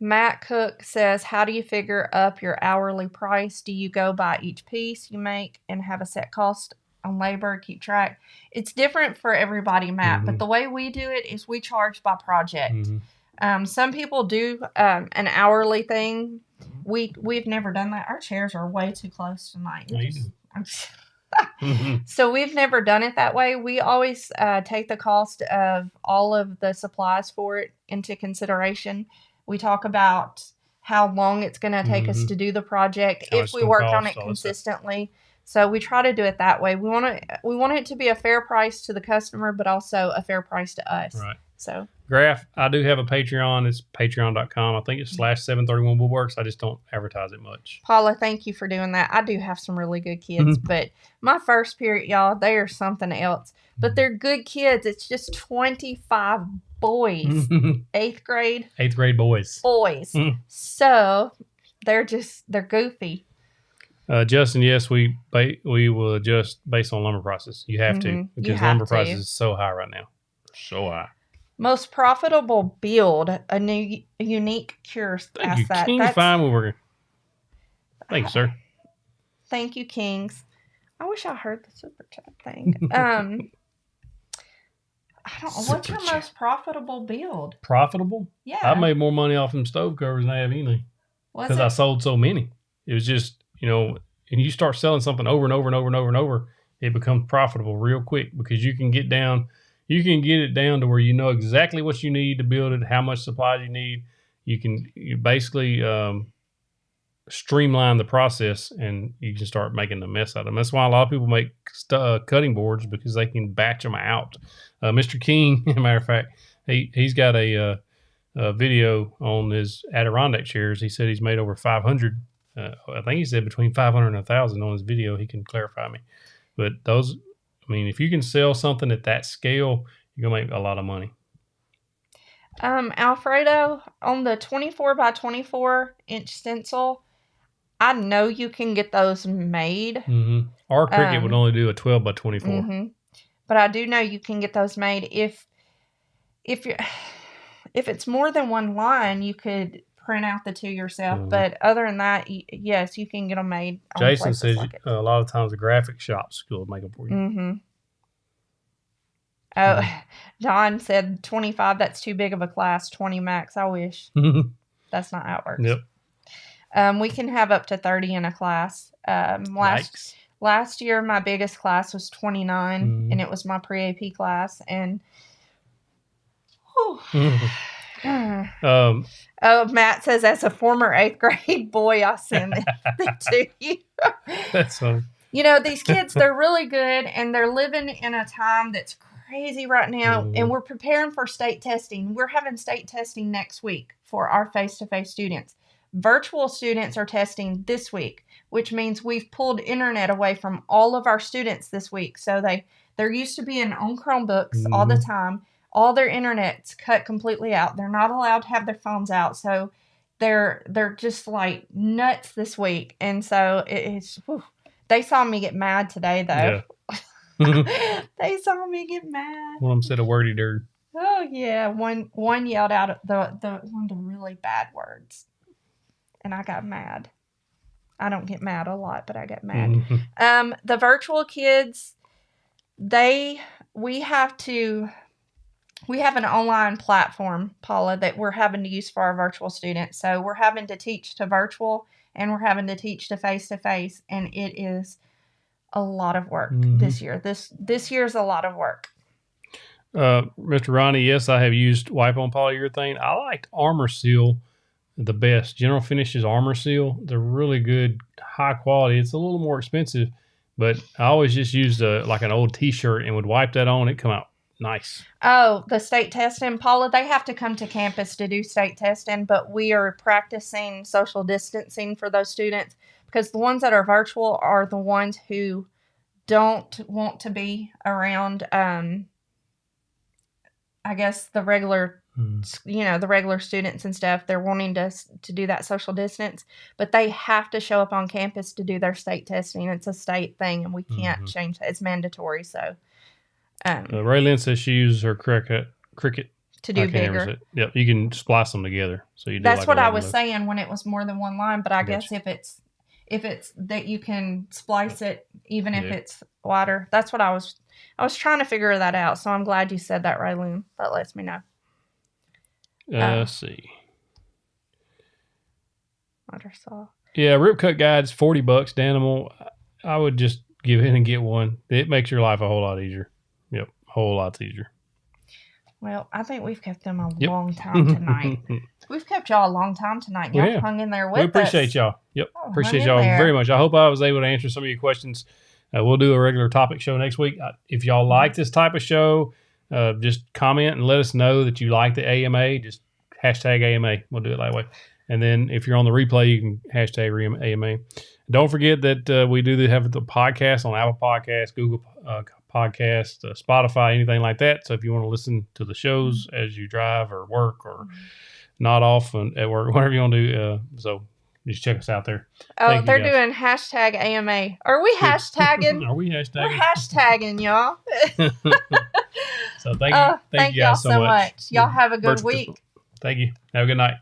Matt Cook says, how do you figure up your hourly price? Do you go by each piece you make and have a set cost on labor, keep track? It's different for everybody, Matt, but the way we do it is we charge by project. Some people do an hourly thing. We've never done that. Our chairs are way too close tonight. So we've never done it that way. We always take the cost of all of the supplies for it into consideration. We talk about how long it's going to take us to do the project if we work on it consistently. So we try to do it that way. We want it to be a fair price to the customer, but also a fair price to us. Right. So Graph, I do have a Patreon. It's patreon.com. I think it's /731 Woodworks. I just don't advertise it much. Paula, thank you for doing that. I do have some really good kids, but my first period, y'all, they are something else. But they're good kids. It's just 25 boys. 8th grade. 8th grade boys. So they're goofy. Justin, yes, we will adjust based on lumber prices. You have to, because lumber prices is so high right now. So high. Most profitable build, a new unique cure. Thank you, King Fine Woodworker. Thank you, sir. Thank you, Kings. I wish I heard the super chat thing. I don't know. What's your most profitable build? Profitable? Yeah. I made more money off them stove covers than I have anything. Because I sold so many. It was just, and you start selling something over and over and over and over and over, it becomes profitable real quick, because you can get it down to where you know exactly what you need to build it, how much supplies you need. You basically streamline the process, and you can start making the mess out of them. That's why a lot of people make cutting boards, because they can batch them out. Mr. King, as a matter of fact, he's got a video on his Adirondack chairs. He said he's made over 500. I think he said between 500 and 1,000 on his video. He can clarify me. But those, if you can sell something at that scale, you're going to make a lot of money. Alfredo, on the 24 by 24 inch stencil, I know you can get those made. Our Cricut would only do a 12 by 24. But I do know you can get those made if you're... if it's more than one line, you could print out the two yourself. But other than that, yes, you can get them made. Jason says a lot of times the graphic shops will make them for you. Mm-hmm. Oh, John said 25. That's too big of a class. 20 max. I wish. That's not how it works. Yep. We can have up to 30 in a class. Last year, my biggest class was 29, and it was my pre-AP class. And Matt says, as a former 8th grade boy, I send it to you. That's funny. You know, these kids, they're really good, and they're living in a time that's crazy right now, and we're preparing for state testing. We're having state testing next week for our face-to-face students. Virtual students are testing this week, which means we've pulled internet away from all of our students this week. So they're used to being on Chromebooks all the time. All their internet's cut completely out. They're not allowed to have their phones out. So they're just like nuts this week. And so they saw me get mad today, though. Yeah. They saw me get mad. One of them said a wordy dirt. Oh, yeah. One yelled out one of the really bad words. And I got mad. I don't get mad a lot, but I get mad. The virtual kids, we have an online platform, Paula, that we're having to use for our virtual students. So we're having to teach to virtual, and we're having to teach to face-to-face, and it is a lot of work this year. This year is a lot of work. Mr. Ronnie, yes, I have used wipe-on polyurethane. I liked Armor Seal the best. General Finishes Armor Seal. They're really good, high quality. It's a little more expensive, but I always just used like an old T-shirt and would wipe that on. It come out nice. Oh, the state testing, Paula, they have to come to campus to do state testing, but we are practicing social distancing for those students because the ones that are virtual are the ones who don't want to be around, I guess, the regular the regular students and stuff. They're wanting to do that social distance, but they have to show up on campus to do their state testing. It's a state thing, and we can't change that. It's mandatory. So, Raylyn says she uses her Cricut to do bigger. Yep, you can splice them together. So that's what I was saying when it was more than one line. But I guess if it's that you can splice it even if it's wider. That's what I was trying to figure that out. So I'm glad you said that, Raylyn. That lets me know. Let's see. Water saw. Yeah, rip cut guides, $40, Danimal. I would just give in and get one. It makes your life a whole lot easier. Yep, a whole lot easier. Well, I think we've kept them a long time tonight. We've kept y'all a long time tonight. Y'all hung in there with us. We appreciate y'all. Yep, appreciate y'all very much. I hope I was able to answer some of your questions. We'll do a regular topic show next week. If y'all like this type of show, just comment and let us know that you like the AMA. Just hashtag AMA. We'll do it that way. And then if you're on the replay, you can hashtag AMA. Don't forget that we do have the podcast on Apple Podcasts, Google Podcasts, Spotify, anything like that. So if you want to listen to the shows as you drive or work or not off at work, whatever you want to do, so just check us out there. Oh, they're doing hashtag AMA. Are we hashtagging? Are we hashtagging? We're hashtagging, y'all. So thank you guys so much. Y'all have a good week. Thank you. Have a good night.